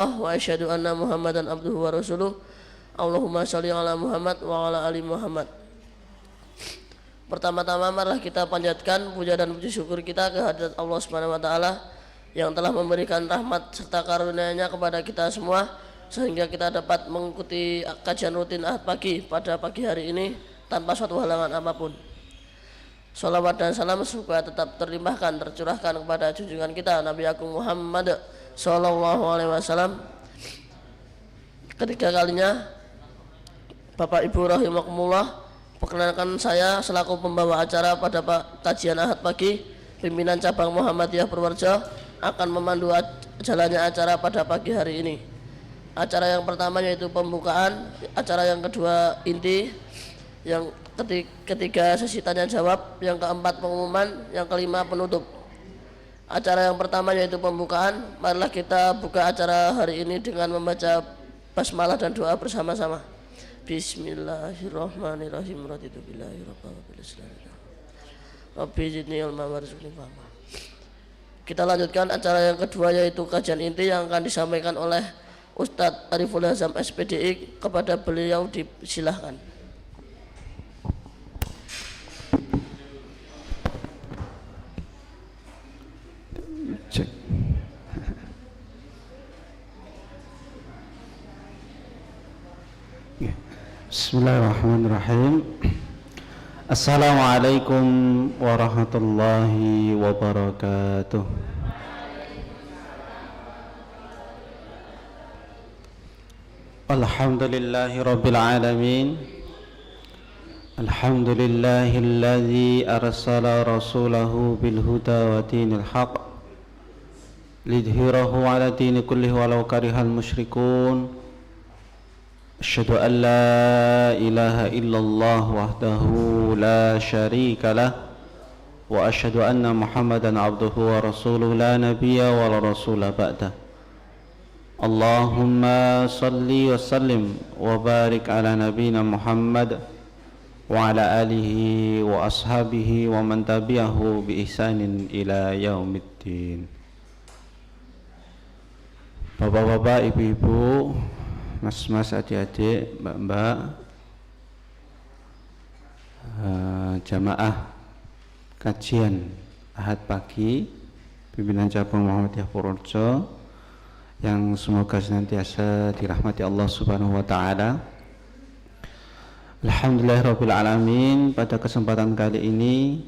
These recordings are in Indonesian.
wa asyhadu anna Muhammadan abduhu wa rasuluh. Allahumma sholli ala Muhammad wa ala ali Muhammad. Pertama-tama marilah kita panjatkan puja dan puji syukur kita ke hadirat Allah Subhanahu wa taala yang telah memberikan rahmat serta karunia-Nya kepada kita semua sehingga kita dapat mengikuti kajian rutin Ahad pagi pada pagi hari ini tanpa suatu halangan apapun. Salawat dan salam semoga tetap terlimpahkan tercurahkan kepada junjungan kita Nabi Agung Muhammad sallallahu alaihi wasallam. Ketiga kalinya Bapak Ibu rahimakumullah, perkenalkan saya selaku pembawa acara pada kajian Ahad pagi pimpinan cabang Muhammadiyah Purworejo akan memandu jalannya acara pada pagi hari ini. Acara yang pertama yaitu pembukaan, acara yang kedua inti, yang ketiga sesi tanya jawab, yang keempat pengumuman, yang kelima penutup. Acara yang pertama yaitu pembukaan. Marilah kita buka acara hari ini dengan membaca basmalah dan doa bersama-sama. Bismillahirrahmanirrahim. Raditu billahi rabbil alamin. Rabbi zidni ilma warzuqni fahma. Kita lanjutkan acara yang kedua yaitu kajian inti yang akan disampaikan oleh Ustadz Ariful Azam SPDI. Kepada beliau disilahkan. Cek. Bismillahirrahmanirrahim. Assalamualaikum warahmatullahi wabarakatuh. Alhamdulillahi rabbil alamin. Alhamdulillahilladzi arsala rasulahu bil huda wa dinil haqq lidhhirahu ala dini kullihi walau karihal musyrikun. Asyhadu an la ilaha illallah wahdahu la syarika lah wa asyhadu anna Muhammadan abduhu wa rasuluhu la nabiyya wa la rasula ba'dah. Allahumma salli wa sallim wa barik ala nabiyyina Muhammad wa ala alihi wa ashabihi wa man tabi'ahu bi ihsanin ila yaumiddin. Bapak-bapak, ibu-ibu, mas-mas, adik-adik, mbak-mbak, jamaah kajian Ahad pagi pimpinan cabang Muhammadiyah Purworejo yang semoga senantiasa dirahmati Allah Subhanahu wa taala. Alhamdulillahirabbil alamin. Pada kesempatan kali ini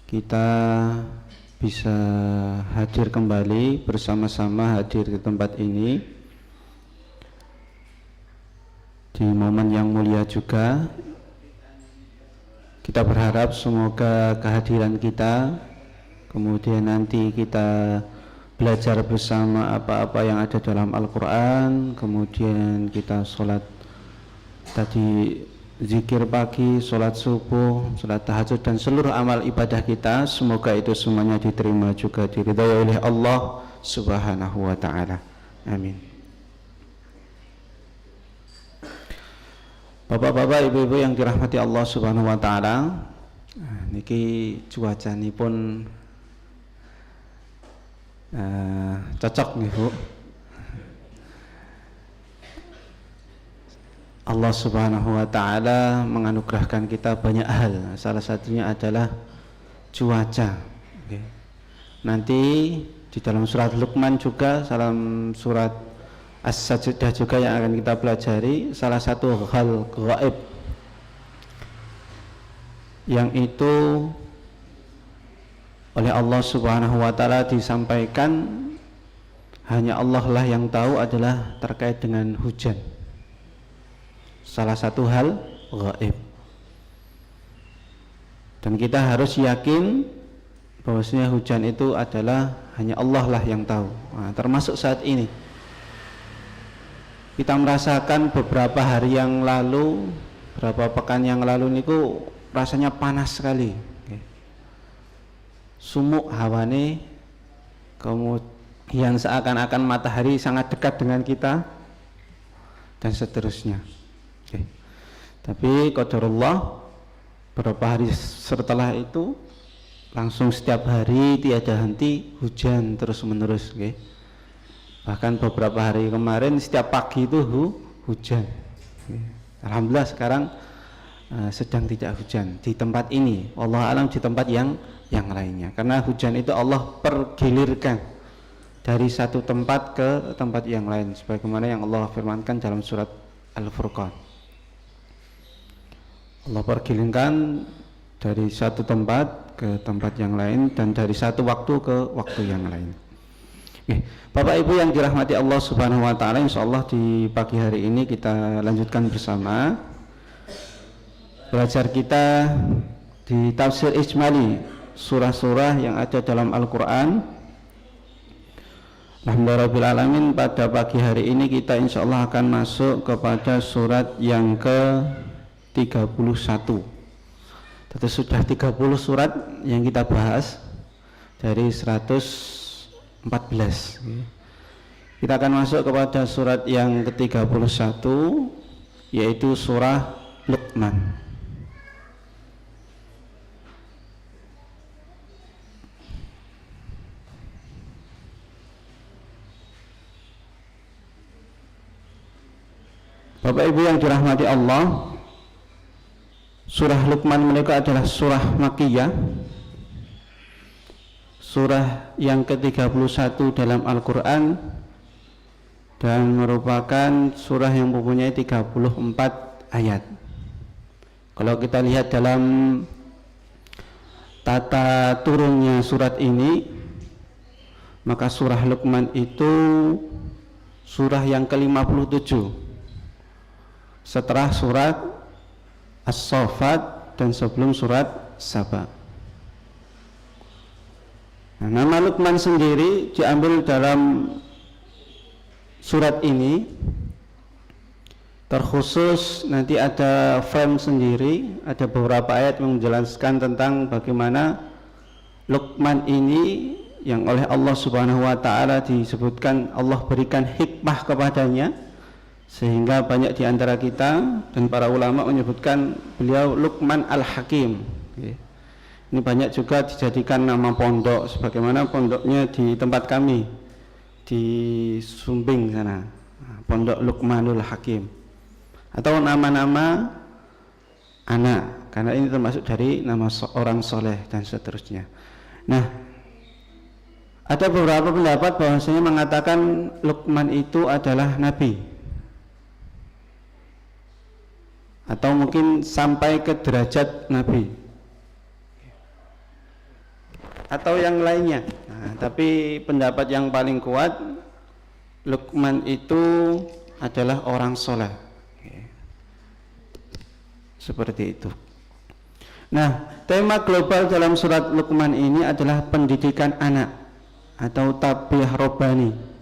kita bisa hadir kembali bersama-sama hadir di tempat ini di momen yang mulia juga. Kita berharap semoga kehadiran kita, kemudian nanti kita belajar bersama apa-apa yang ada dalam Al-Quran, kemudian kita sholat tadi, zikir pagi, sholat subuh, sholat tahajud, dan seluruh amal ibadah kita, semoga itu semuanya diterima juga diridhai oleh Allah Subhanahu wa ta'ala. Amin. Bapak-bapak, ibu-ibu yang dirahmati Allah Subhanahu wa ta'ala, niki cuaca ini pun cocok nih Bu. Allah Subhanahu wa ta'ala menganugerahkan kita banyak hal, salah satunya adalah cuaca. Nanti di dalam surat Luqman juga, dalam surat As-Sajdah juga yang akan kita pelajari, salah satu hal gaib yang itu oleh Allah Subhanahu wa ta'ala disampaikan hanya Allah lah yang tahu, adalah terkait dengan hujan. Salah satu hal gaib, dan kita harus yakin bahwasanya hujan itu adalah hanya Allah lah yang tahu. Nah, termasuk saat ini kita merasakan beberapa hari yang lalu, beberapa pekan yang lalu niku rasanya panas sekali, sumuk hawane, kemudian seakan-akan matahari sangat dekat dengan kita, dan seterusnya. Tapi qadarullah, beberapa hari setelah itu langsung setiap hari tiada henti hujan terus menerus. Bahkan beberapa hari kemarin setiap pagi itu hujan. Alhamdulillah sekarang sedang tidak hujan di tempat ini. Wallahu alam di tempat yang lainnya. Karena hujan itu Allah pergilirkan dari satu tempat ke tempat yang lain, sebagaimana yang Allah firmankan dalam surat Al-Furqan. Allah pergilirkan dari satu tempat ke tempat yang lain dan dari satu waktu ke waktu yang lain. Bapak Ibu yang dirahmati Allah Subhanahu wa taala, insyaallah di pagi hari ini kita lanjutkan bersama belajar kita di tafsir ijmali surah-surah yang ada dalam Al-Qur'an. Alhamdulillah alamin, pada pagi hari ini kita insyaallah akan masuk kepada surat yang ke-31. Tentu sudah 30 surat yang kita bahas dari 114. Kita akan masuk kepada surat yang ke-31, yaitu surah Luqman. Bapak Ibu yang dirahmati Allah, surah Luqman menika adalah surah Makkiyah, surah yang ke-31 dalam Al-Quran, dan merupakan surah yang mempunyai 34 ayat. Kalau kita lihat dalam tata turunnya surat ini, maka surah Luqman itu surah yang ke-57 setelah surat As-Saffat dan sebelum surat Saba. Nah, nama Luqman sendiri diambil dalam surat ini, terkhusus nanti ada frame sendiri, ada beberapa ayat yang menjelaskan tentang bagaimana Luqman ini yang oleh Allah Subhanahu wa taala disebutkan Allah berikan hikmah kepadanya, sehingga banyak di antara kita dan para ulama menyebutkan beliau Luqman Al-Hakim. Ini banyak juga dijadikan nama pondok, sebagaimana pondoknya di tempat kami di Sumbing sana, Pondok Luqmanul Hakim, atau nama-nama anak, karena ini termasuk dari nama orang soleh dan seterusnya. Nah, ada beberapa pendapat bahwasanya mengatakan Luqman itu adalah nabi, atau mungkin sampai ke derajat nabi, atau yang lainnya. Nah, tapi pendapat yang paling kuat, Luqman itu adalah orang soleh, seperti itu. Nah, tema global dalam surat Luqman ini adalah pendidikan anak atau tarbiyah robbani.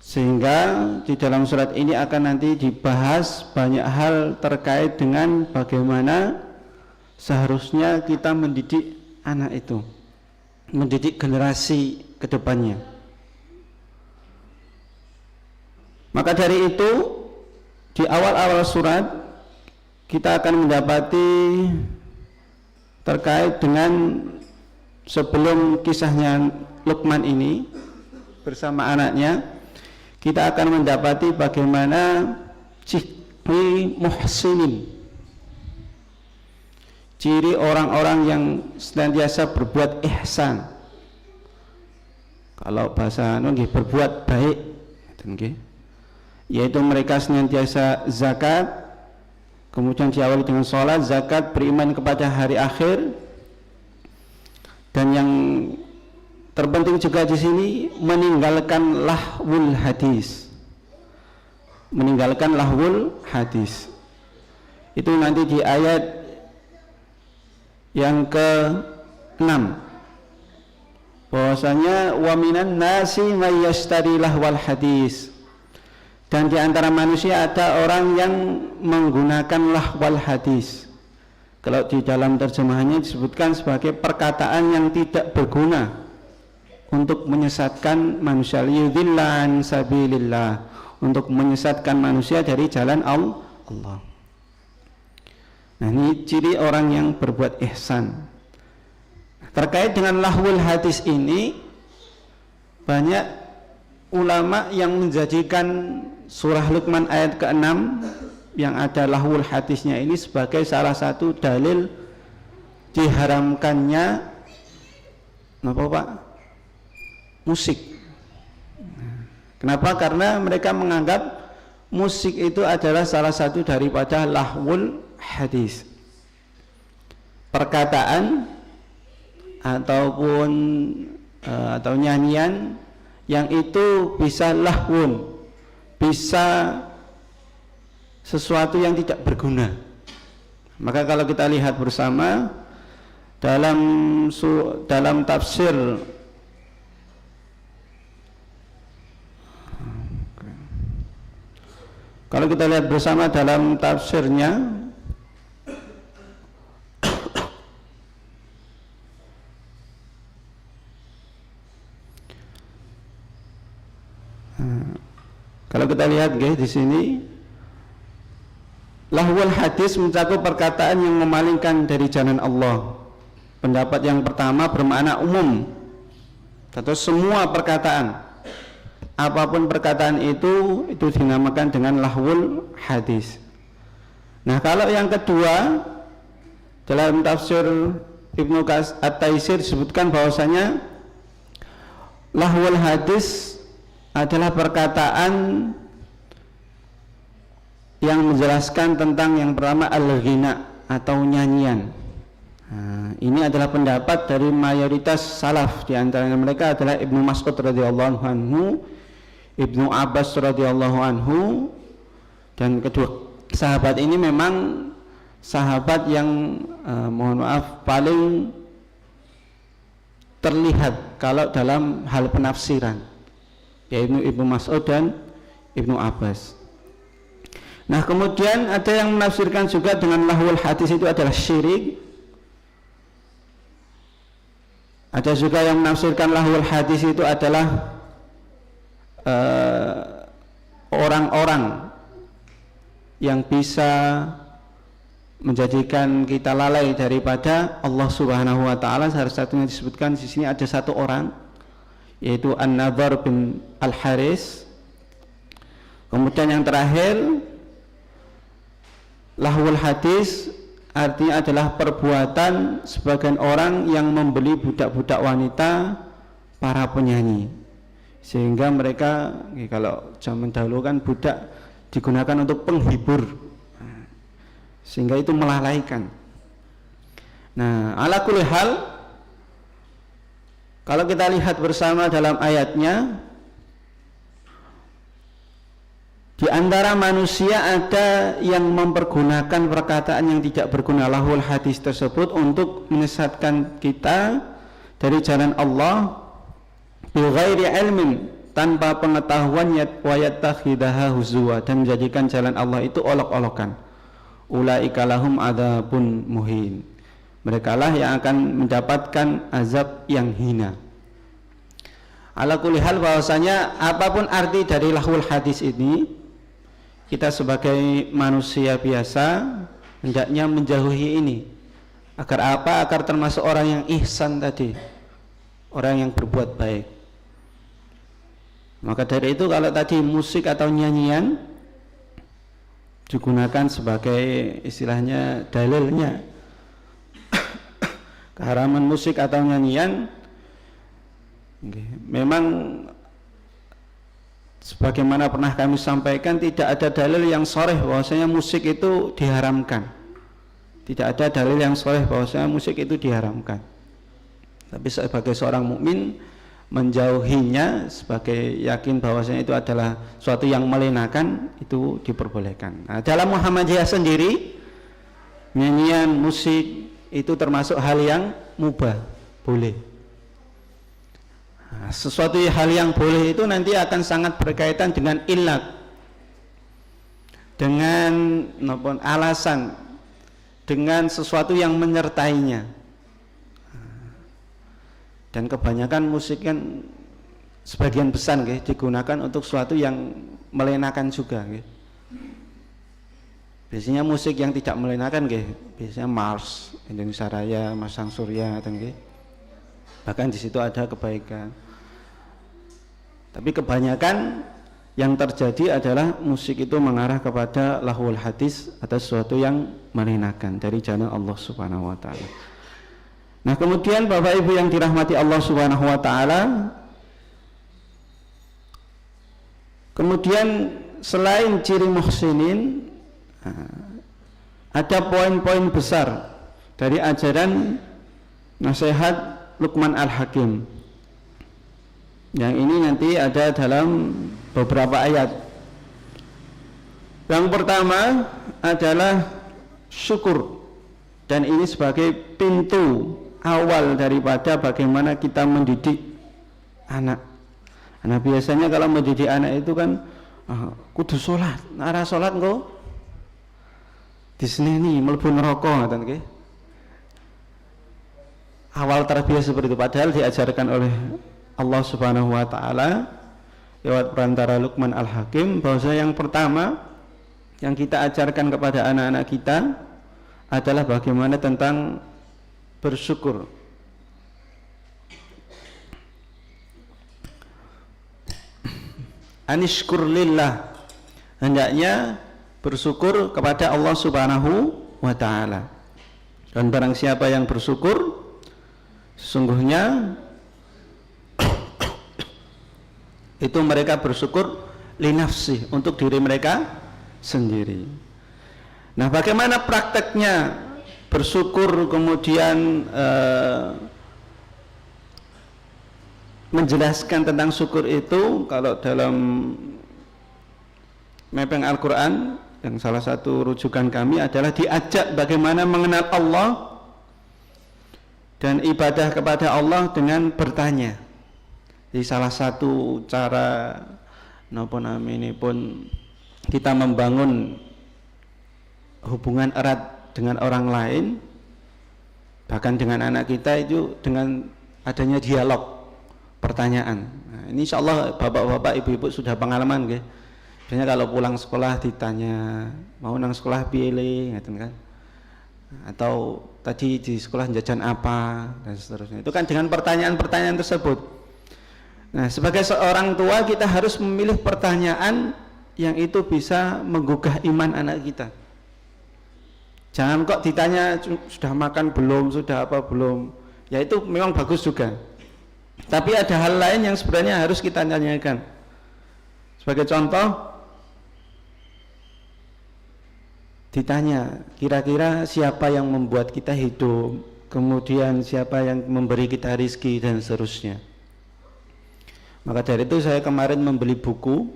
Sehingga di dalam surat ini akan nanti dibahas banyak hal terkait dengan bagaimana seharusnya kita mendidik anak itu, mendidik generasi ke depannya. Maka dari itu di awal-awal surat kita akan mendapati terkait dengan sebelum kisahnya Luqman ini bersama anaknya, kita akan mendapati bagaimana ciri muhsinin, ciri orang-orang yang senantiasa berbuat ihsan. Kalau bahasa berbuat baik, yaitu mereka senantiasa zakat, kemudian diawali dengan sholat, zakat, beriman kepada hari akhir, dan yang terpenting juga di sini meninggalkan lahwul hadis. Meninggalkan lahwul hadis. Itu nanti di ayat yang ke-6. Bahwasanya wa minan nasi may yashtari lahwal hadis. Dan di antara manusia ada orang yang menggunakan lahwal hadis. Kalau di dalam terjemahannya disebutkan sebagai perkataan yang tidak berguna untuk menyesatkan manusia, yudhillan sabilillah, untuk menyesatkan manusia dari jalan Allah. Nah, ini ciri orang yang berbuat ihsan. Terkait dengan lahwul hadis ini, banyak ulama yang menjadikan surah Luqman ayat ke-6 yang ada lahwul hadisnya ini sebagai salah satu dalil diharamkannya apa Pak? Musik. Kenapa? Karena mereka menganggap musik itu adalah salah satu daripada lahwul hadis. Perkataan ataupun atau nyanyian yang itu bisa lahwun, bisa sesuatu yang tidak berguna. Maka kalau kita lihat bersama dalam tafsir kalau kita lihat bersama dalam tafsirnya kalau kita lihat guys di sini lahwul hadis mencakup perkataan yang memalingkan dari jalan Allah. Pendapat yang pertama bermakna umum, atau semua perkataan, apapun perkataan itu dinamakan dengan lahwul hadis. Nah, kalau yang kedua dalam tafsir Ibnu At-Taisir disebutkan bahwasanya lahwul hadis adalah perkataan yang menjelaskan tentang yang pertama al-ghina atau nyanyian. Nah, ini adalah pendapat dari mayoritas salaf, di antaranya mereka adalah Ibnu Mas'ud radhiyallahu anhu, Ibnu Abbas radhiyallahu anhu, dan kedua sahabat ini memang sahabat yang mohon maaf paling terlihat kalau dalam hal penafsiran, yaitu Ibnu Mas'ud dan Ibnu Abbas. Nah, kemudian ada yang menafsirkan juga dengan lahwul hadis itu adalah syirik. Ada juga yang menafsirkan lahwul hadis itu adalah orang-orang yang bisa menjadikan kita lalai daripada Allah Subhanahu wa taala. Salah satunya disebutkan di sini ada satu orang, yaitu An-Nadhr bin Al-Haris. Kemudian yang terakhir, lahwul hadis artinya adalah perbuatan sebagian orang yang membeli budak-budak wanita para penyanyi, sehingga mereka kalau zaman dahulu kan budak digunakan untuk penghibur, sehingga itu melalaikan. Nah, ala kulli hal, kalau kita lihat bersama dalam ayatnya, di antara manusia ada yang mempergunakan perkataan yang tidak berguna, lahwul hadis tersebut, untuk menyesatkan kita dari jalan Allah bighairi ilmin, tanpa pengetahuan, wa yattakhidaha huzwa, dan menjadikan jalan Allah itu olok-olokan. Ulaika lahum adzabun muhin, mereka lah yang akan mendapatkan azab yang hina. Ala kulli hal, bahwasanya apapun arti dari lahwul hadis ini, kita sebagai manusia biasa hendaknya menjauhi ini. Agar apa? Agar termasuk orang yang ihsan tadi, orang yang berbuat baik. Maka dari itu, kalau tadi musik atau nyanyian digunakan sebagai istilahnya dalilnya keharaman musik atau nyanyian, memang sebagaimana pernah kami sampaikan, tidak ada dalil yang sharih bahwasanya musik itu diharamkan. Tidak ada dalil yang sharih bahwasanya musik itu diharamkan. Tapi sebagai seorang mukmin menjauhinya sebagai yakin bahwasanya itu adalah suatu yang melenakan, itu diperbolehkan. Nah, dalam Muhammadiyah sendiri, nyanyian, musik itu termasuk hal yang mubah, boleh. Nah, sesuatu hal yang boleh itu nanti akan sangat berkaitan dengan ilat, dengan alasan, dengan sesuatu yang menyertainya. Dan kebanyakan musik kan sebagian besar digunakan untuk sesuatu yang melenakan juga. Biasanya musik yang tidak melenakan, biasanya Mars, Indonesia Raya, Masang Surya, bahkan di situ ada kebaikan. Tapi kebanyakan yang terjadi adalah musik itu mengarah kepada lahwul hadis atau sesuatu yang menyenangkan dari jalan Allah Subhanahu wa taala. Nah, kemudian Bapak Ibu yang dirahmati Allah Subhanahu wa taala, kemudian selain ciri muhsinin, ada poin-poin besar dari ajaran nasihat Luqman Al-Hakim. Yang ini nanti ada dalam beberapa ayat. Yang pertama adalah syukur, dan ini sebagai pintu awal daripada bagaimana kita mendidik anak. Nah, biasanya kalau mendidik anak itu kan kudu sholat, arah sholat engko diseneni mlebu neraka ngoten nggih. Awal terbiasa seperti itu, padahal diajarkan oleh Allah Subhanahu wa taala lewat perantara Luqman Al-Hakim bahwa yang pertama yang kita ajarkan kepada anak-anak kita adalah bagaimana tentang bersyukur. Anishkur lillah, hendaknya bersyukur kepada Allah Subhanahu wa taala. Dan barang siapa yang bersyukur, sesungguhnya itu mereka bersyukur linafsih, untuk diri mereka sendiri. Nah, bagaimana prakteknya bersyukur, kemudian menjelaskan tentang syukur itu? Kalau dalam Mepeng Al-Quran, yang salah satu rujukan kami adalah diajak bagaimana mengenal Allah dan ibadah kepada Allah dengan bertanya. Jadi salah satu cara napa namine pun kita membangun hubungan erat dengan orang lain, bahkan dengan anak kita, itu dengan adanya dialog, pertanyaan. Nah, ini insyaallah bapak-bapak, ibu-ibu sudah pengalaman nggih. Biasanya kalau pulang sekolah ditanya, mau nang sekolah piye le, ngaten kan. Atau tadi di sekolah jajan apa, dan seterusnya. Itu kan dengan pertanyaan-pertanyaan tersebut. Nah, sebagai seorang tua kita harus memilih pertanyaan yang itu bisa menggugah iman anak kita. Jangan kok ditanya sudah makan belum, sudah apa belum. Ya itu memang bagus juga. Tapi ada hal lain yang sebenarnya harus kita tanyakan. Sebagai contoh, ditanya kira-kira siapa yang membuat kita hidup, kemudian siapa yang memberi kita rizki, dan seterusnya. Maka dari itu saya kemarin membeli buku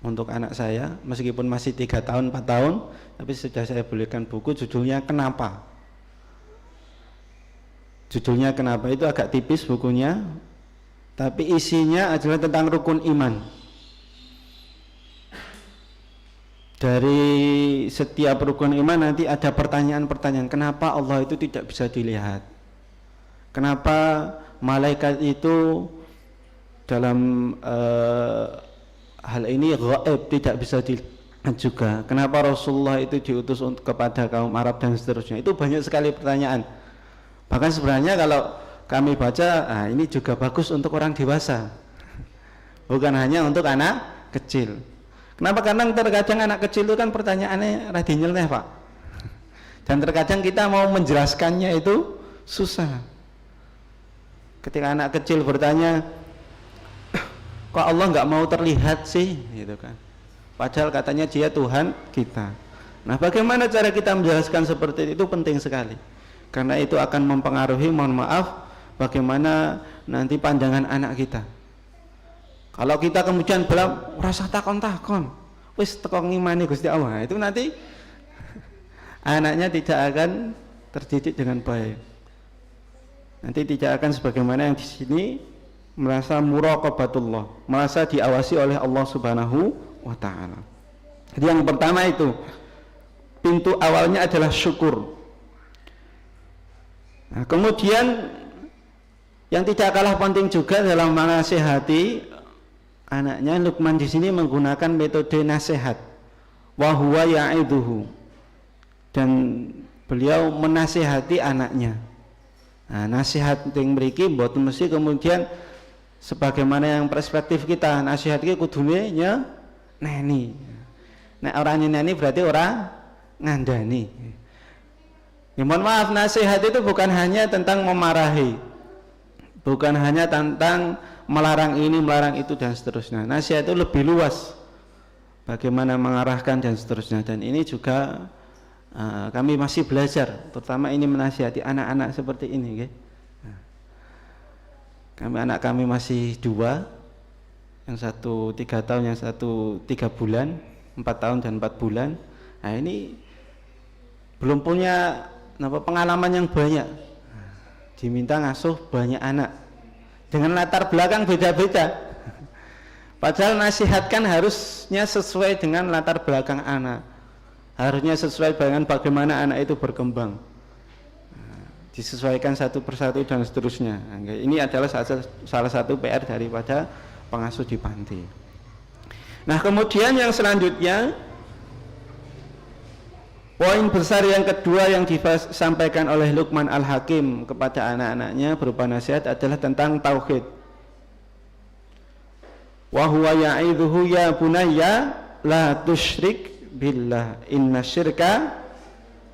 untuk anak saya, meskipun masih 3 tahun 4 tahun, tapi sudah saya belikan buku, judulnya Kenapa. Judulnya Kenapa itu agak tipis bukunya, tapi isinya adalah tentang rukun iman. Dari setiap rukun iman nanti ada pertanyaan-pertanyaan. Kenapa Allah itu tidak bisa dilihat? Kenapa malaikat itu dalam hal ini gaib, tidak bisa dilihat juga? Kenapa Rasulullah itu diutus untuk kepada kaum Arab, dan seterusnya? Itu banyak sekali pertanyaan. Bahkan sebenarnya kalau kami baca, ini juga bagus untuk orang dewasa, bukan hanya untuk anak kecil. Kenapa? Karena terkadang anak kecil itu kan pertanyaannya rada nyeleneh, Pak. Dan terkadang kita mau menjelaskannya itu susah. Ketika anak kecil bertanya, kok Allah nggak mau terlihat sih, gitu kan? Padahal katanya dia Tuhan kita. Nah, bagaimana cara kita menjelaskan seperti itu penting sekali, karena itu akan mempengaruhi, mohon maaf, bagaimana nanti pandangan anak kita. Kalau kita kemudian bilang rasa takon-takon, wis teko ngimani Gusti Allah, itu nanti anaknya tidak akan terdidik dengan baik. Nanti tidak akan sebagaimana yang di sini, merasa muraqabatullah, merasa diawasi oleh Allah Subhanahu wa taala. Jadi yang pertama itu, pintu awalnya adalah syukur. Nah, kemudian yang tidak kalah penting juga dalam menasihati anaknya, Luqman di sini menggunakan metode nasihat, wa huwa ya'iduhu, dan beliau menasihati anaknya. Nah, nasihat yang mriki mboten mesti kemudian sebagaimana yang perspektif kita, nasihat iki kudune nyeneni. Nek ora nyeneni berarti ora ngandani. Ya, mohon maaf, nasihat itu bukan hanya tentang memarahi, bukan hanya tentang melarang ini, melarang itu dan seterusnya. Nasihat itu lebih luas, bagaimana mengarahkan dan seterusnya. Dan ini juga kami masih belajar, terutama ini menasihati anak-anak seperti ini, okay? Anak kami masih 2, yang satu 3 tahun, yang satu 3 bulan, 4 tahun dan 4 bulan. Nah ini belum punya pengalaman yang banyak, diminta ngasuh banyak anak dengan latar belakang beda-beda. Padahal nasihatkan harusnya sesuai dengan latar belakang anak, harusnya sesuai dengan bagaimana anak itu berkembang, disesuaikan satu persatu dan seterusnya. Ini adalah salah satu PR daripada pengasuh di panti. Nah, kemudian yang selanjutnya, poin besar yang kedua yang disampaikan oleh Luqman Al-Hakim kepada anak-anaknya berupa nasihat adalah tentang tauhid. Wa huwa ya'idhuhu ya bunayya la tusyrik billah inna syirka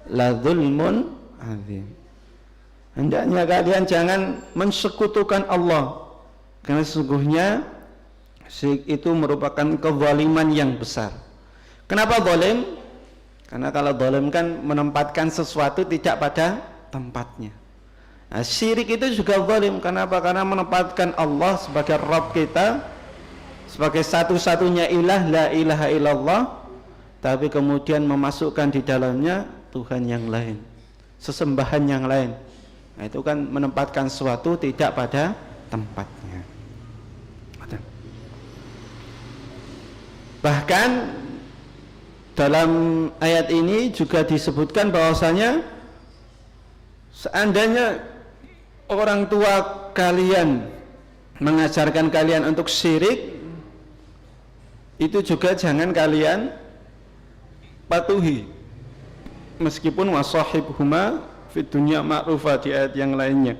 la dzulmun adzim. Hendaknya kalian jangan mensekutukan Allah, karena sesungguhnya syirik itu merupakan kezaliman yang besar. Kenapa zalim? Karena kalau zalim kan menempatkan sesuatu tidak pada tempatnya. Nah, syirik itu juga zalim. Kenapa? Karena menempatkan Allah sebagai Rabb kita, sebagai satu-satunya ilah, la ilaha illallah, tapi kemudian memasukkan di dalamnya Tuhan yang lain, sesembahan yang lain. Nah, itu kan menempatkan sesuatu tidak pada tempatnya. Bahkan dalam ayat ini juga disebutkan bahwasanya seandainya orang tua kalian mengajarkan kalian untuk syirik, itu juga jangan kalian patuhi, meskipun wasahibhuma fid dunya ma'rufa di ayat yang lainnya.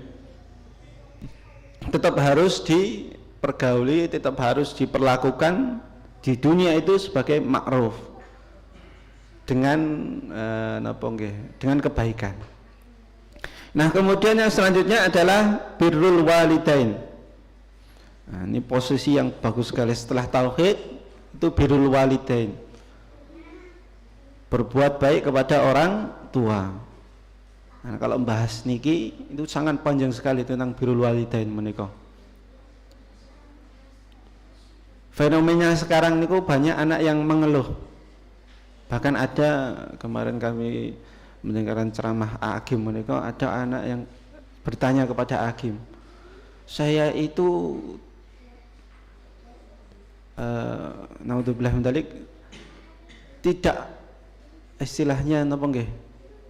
Tetap harus dipergauli, tetap harus diperlakukan di dunia itu sebagai ma'ruf, dengan dengan kebaikan. Nah, kemudian yang selanjutnya adalah birrul walidain. Nah, ini posisi yang bagus sekali setelah tauhid, itu birrul walidain, berbuat baik kepada orang tua. Nah, kalau membahas niki itu sangat panjang sekali tentang birrul walidain menika. Fenomena sekarang niku banyak anak yang mengeluh. Bahkan ada kemarin kami mendengarkan ceramah Agim menika, ada anak yang bertanya kepada Agim, saya itu naudzubillah min dzalik, tidak, istilahnya napa nggih,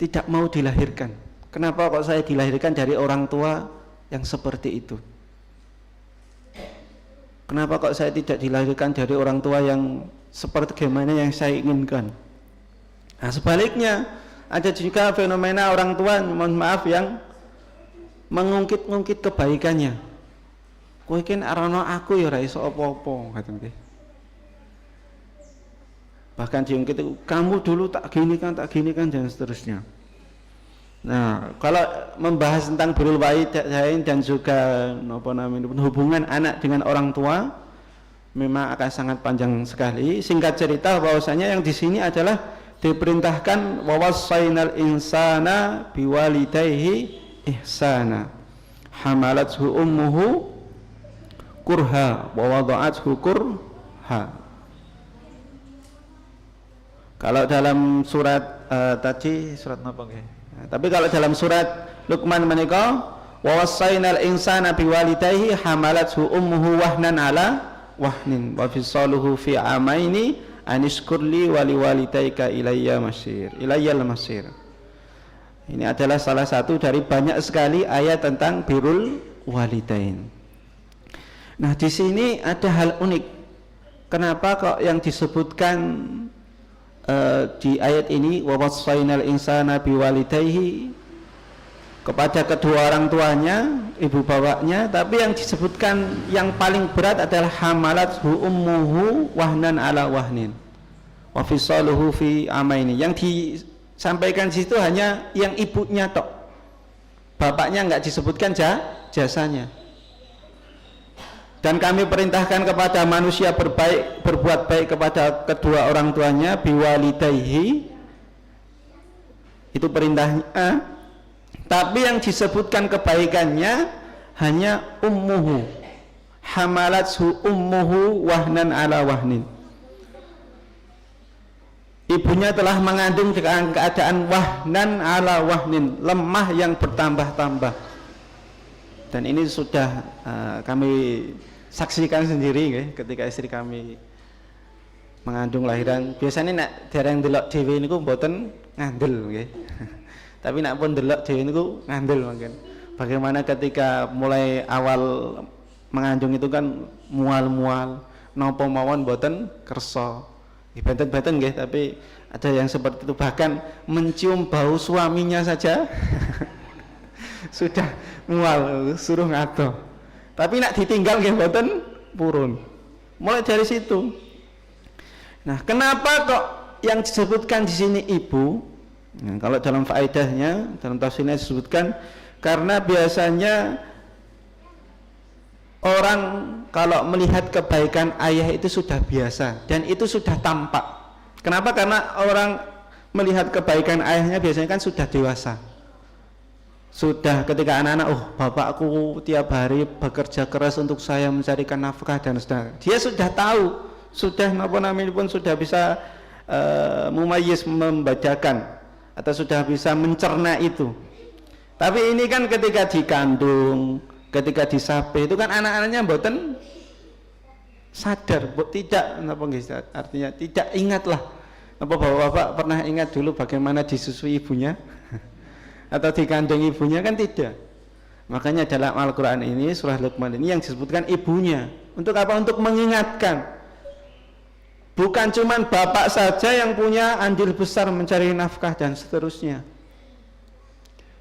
tidak mau dilahirkan. Kenapa kok saya dilahirkan dari orang tua yang seperti itu? Kenapa kok saya tidak dilahirkan dari orang tua yang seperti bagaimana yang saya inginkan? Nah, sebaliknya ada juga fenomena orang tua, mohon maaf, yang mengungkit-ungkit kebaikannya. Kowe iki arana aku ya ora iso apa-apa, ngoten nggih. Bahkan diungkit, kamu dulu tak gini kan dan seterusnya. Nah, kalau membahas tentang birrul walidain dan juga hubungan anak dengan orang tua, memang akan sangat panjang sekali. Singkat cerita, bahwasanya yang di sini adalah diperintahkan wawassainal insana biwalidayhi ihsana hamalathu ummuhu kurha wa wada'athu kurha. Kalau dalam surat tadi surat apa nggih? Nah, tapi kalau dalam surat Luqman menika wawassainal insana biwalidayhi hamalathu ummuhu wahnan ala wahnin wa fisaluhu fi amaini anishkurli wali walidayka ilayya masir, ilayyal masir. Ini adalah salah satu dari banyak sekali ayat tentang birrul walidain. Nah, di sini ada hal unik. Kenapa kok yang disebutkan di ayat ini wa wassainal insana biwalidayhi kepada kedua orang tuanya, ibu bapaknya, tapi yang disebutkan yang paling berat adalah hamalathu ummuhu wahnan ala wahnin wa fisaluhu fi amaini. Yang disampaikan di situ hanya yang ibunya tok, bapaknya enggak disebutkan jasanya. Dan kami perintahkan kepada manusia berbuat baik kepada kedua orang tuanya, biwalidayhi, itu perintahnya. Tapi yang disebutkan kebaikannya hanya ummuhu, hamalathu ummuhu wahnan ala wahnin. Ibunya telah mengandung dengan keadaan wahnan ala wahnin, lemah yang bertambah-tambah. Dan ini sudah kami saksikan sendiri ketika istri kami mengandung lahiran. Biasanya nek dereng delok dhewe niku mboten ngandel nggih. Tapi nak pun delok dhewe niku ngandel mangken. Bagaimana ketika mulai awal mengandung itu kan mual-mual, napa mawon mboten kersa. Benten-benten nggih, tapi ada yang seperti itu, bahkan mencium bau suaminya saja sudah mual, suruh ngadoh. Tapi nak ditinggal nggih mboten purun. Mulai dari situ. Nah, kenapa kok yang disebutkan di sini ibu? Nah, kalau dalam faedahnya, dalam tafsirnya disebutkan karena biasanya orang kalau melihat kebaikan ayah itu sudah biasa dan itu sudah tampak. Kenapa? Karena orang melihat kebaikan ayahnya biasanya kan sudah dewasa. Sudah ketika anak-anak, oh bapakku tiap hari bekerja keras untuk saya mencarikan nafkah dan sedang. Dia sudah tahu, sudah napa namanya pun sudah bisa mumayyiz, membedakan atau sudah bisa mencerna itu. Tapi ini kan ketika dikandung, ketika disape itu kan anak-anaknya mboten sadar, tidak artinya tidak ingatlah. Apa bapak-bapak pernah ingat dulu bagaimana disusui ibunya atau dikandung ibunya? Kan tidak. Makanya dalam Al-Quran ini, surah Luqman ini yang disebutkan ibunya. Untuk apa? Untuk mengingatkan. Bukan cuma bapak saja yang punya andil besar mencari nafkah dan seterusnya.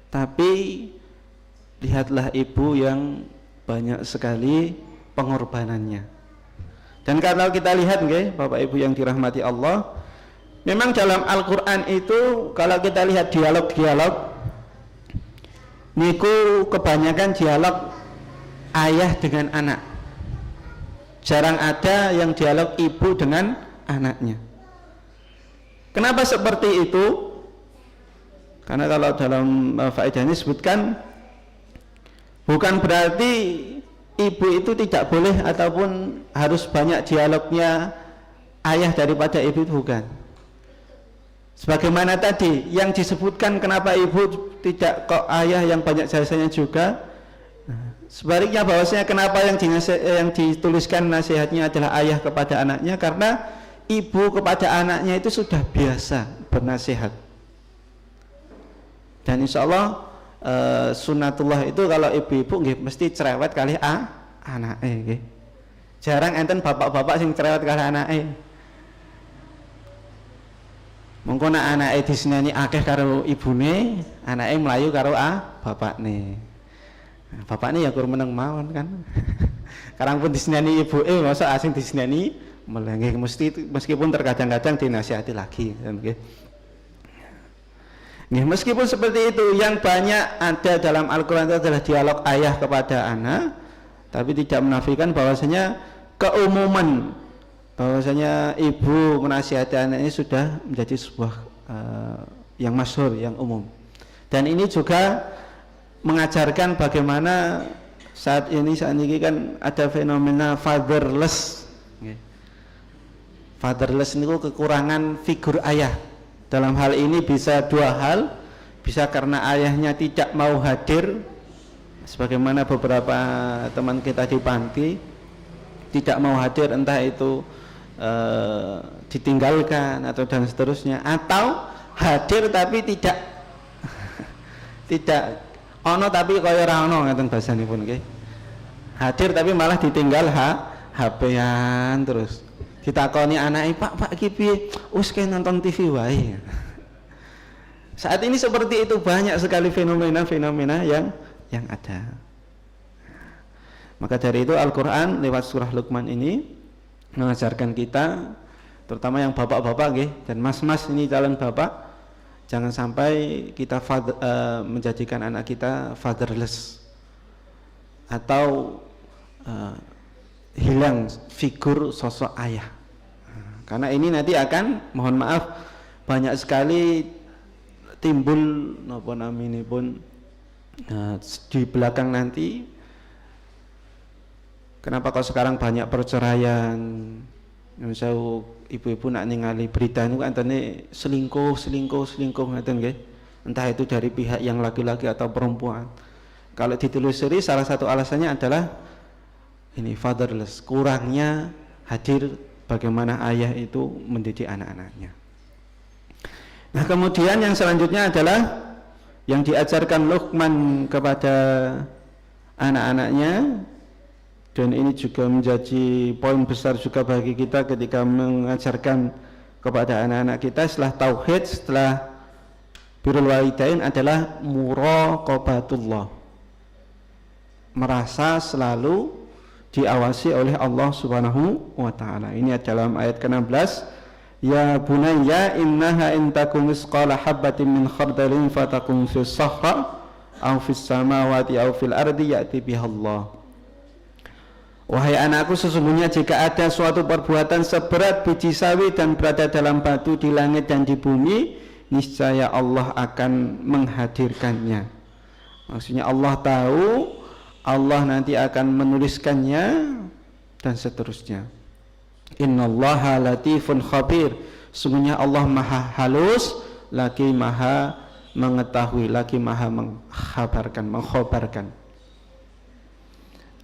Tapi lihatlah ibu yang banyak sekali pengorbanannya. Dan kalau kita lihat Bapak Ibu yang dirahmati Allah, memang dalam Al-Quran itu kalau kita lihat dialog-dialog niku kebanyakan dialog ayah dengan anak. Jarang ada yang dialog ibu dengan anaknya. Kenapa seperti itu? Karena kalau dalam faedahnya disebutkan bukan berarti ibu itu tidak boleh ataupun harus banyak dialognya ayah daripada ibu, itu bukan. Sebagaimana tadi yang disebutkan kenapa ibu tidak kok ayah yang banyak jasanya juga. Sebaliknya bahwasanya kenapa yang dituliskan nasihatnya adalah ayah kepada anaknya, karena ibu kepada anaknya itu sudah biasa bernasihat. Dan insya Allah sunatullah itu kalau ibu-ibu mesti cerewet kali anake. Jarang enten bapak-bapak sing cerewet kali anake. Mengko nek anake diseneni akeh karo ibune, anake mlayu karo bapakne. Bapakne ya kur meneng mawon kan. Karang pun diseneni ibuke, masa asing diseneni melengeh, meskipun terkadang-kadang dinasihati lagi kan nggih. Meskipun seperti itu, yang banyak ada dalam Al-Quran itu adalah dialog ayah kepada anak, tapi tidak menafikan bahwasanya keumuman, bahwasanya ibu menasihati anaknya sudah menjadi sebuah yang masyhur, yang umum. Dan ini juga mengajarkan bagaimana saat ini kan ada fenomena fatherless. Fatherless itu kekurangan figur ayah. Dalam hal ini bisa dua hal, bisa karena ayahnya tidak mau hadir, sebagaimana beberapa teman kita di panti tidak mau hadir, entah itu ditinggalkan atau dan seterusnya, atau hadir tapi tidak ono tapi kaya ora ono, ngaten basanipun nggih. Hadir tapi malah ditinggal HP-an terus. Ditakoni anake, Pak iki piye? Wis ke nonton TV wae. Saat ini seperti itu, banyak sekali fenomena-fenomena yang ada. Maka dari itu Al-Quran lewat surah Luqman ini mengajarkan kita, terutama yang bapak-bapak dan mas-mas ini calon bapak, jangan sampai kita menjadikan anak kita fatherless atau hilang figur sosok ayah. Karena ini nanti akan, mohon maaf, banyak sekali timbul di belakang nanti. Kenapa kok sekarang banyak perceraian? Misalnya ibu-ibu nak ningali berita itu antene selingkuh ngaten nggih. Entah itu dari pihak yang laki-laki atau perempuan. Kalau ditelusuri, salah satu alasannya adalah ini fatherless, kurangnya hadir bagaimana ayah itu mendidik anak-anaknya. Nah, kemudian yang selanjutnya adalah yang diajarkan Luqman kepada anak-anaknya, dan ini juga menjadi poin besar juga bagi kita ketika mengajarkan kepada anak-anak kita setelah tauhid, setelah birrul walidain, adalah muraqabatullah, merasa selalu diawasi oleh Allah Subhanahu wa taala. Ini dalam ayat ke-16, ya bunayya innaha in takum misqala habatin min khardalin fatakum fis sahra aw fis samawati aw fil ardi ya'ti bihallah. Wahai anakku, sesungguhnya jika ada suatu perbuatan seberat biji sawi dan berada dalam batu di langit dan di bumi, niscaya Allah akan menghadirkannya. Maksudnya Allah tahu, Allah nanti akan menuliskannya dan seterusnya. Innallaha latifun khabir, sungguhnya Allah maha halus lagi maha mengetahui, lagi maha mengkhabarkan.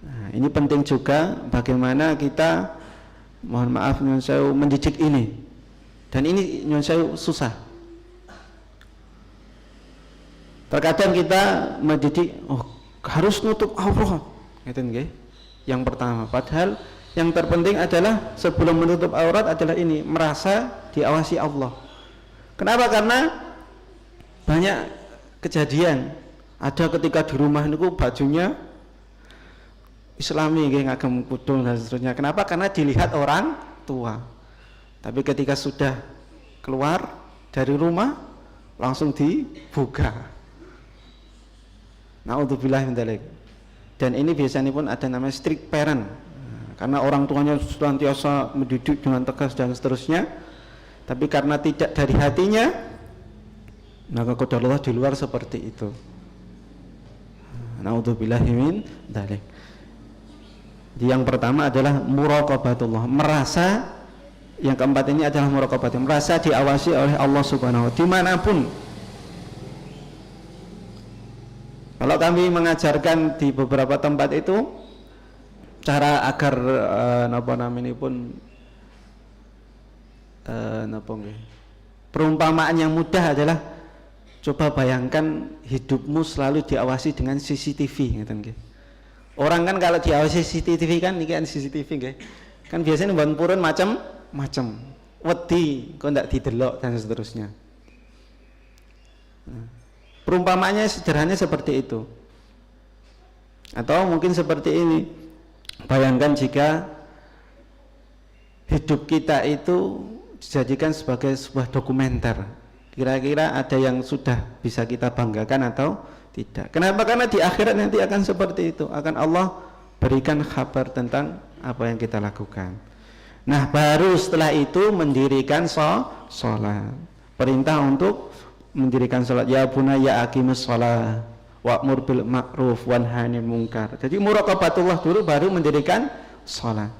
Nah, ini penting juga bagaimana kita, mohon maaf nyuwun sewu, mendidik ini. Dan ini nyuwun sewu susah. Terkadang kita mendidik, harus nutup aurat, gitu nggih. Yang pertama, padahal yang terpenting adalah sebelum menutup aurat adalah ini, merasa diawasi Allah. Kenapa? Karena banyak kejadian, ada ketika di rumah niku bajunya Islami nggih, ngagem kudung dan seterusnya. Kenapa? Karena dilihat orang tua. Tapi ketika sudah keluar dari rumah langsung dibuka. Naudzubillah min dzalik. Dan ini biasanya pun ada namanya strict parent. Karena orang tuanya senantiasa mendidik dengan tegas dan seterusnya. Tapi karena tidak dari hatinya, maka qadarullah di luar seperti itu. Naudzubillah min dzalik. Yang pertama adalah muraqabatullah, merasa. Yang keempat ini adalah muraqabatullah, merasa diawasi oleh Allah Subhanahu wa taala dimanapun. Kalau kami mengajarkan di beberapa tempat itu cara agar perumpamaan yang mudah adalah, coba bayangkan hidupmu selalu diawasi dengan CCTV, gitu. Orang kan kalau diawasi CCTV kan, ini kan CCTV nggih. Kan biasanya mbon purun macam-macam. Wedi kok ndak didelok dan seterusnya. Perumpamaannya sederhananya seperti itu. Atau mungkin seperti ini. Bayangkan jika hidup kita itu dijadikan sebagai sebuah dokumenter. Kira-kira ada yang sudah bisa kita banggakan atau tidak. Kenapa? Karena di akhirat nanti akan seperti itu, akan Allah berikan kabar tentang apa yang kita lakukan. Nah, baru setelah itu mendirikan sholat. Perintah untuk mendirikan sholat. Ya bunayya aqimus sholat wa'mur bil ma'ruf wanha 'anil munkar. Jadi muraqabatullah dulu, baru mendirikan sholat.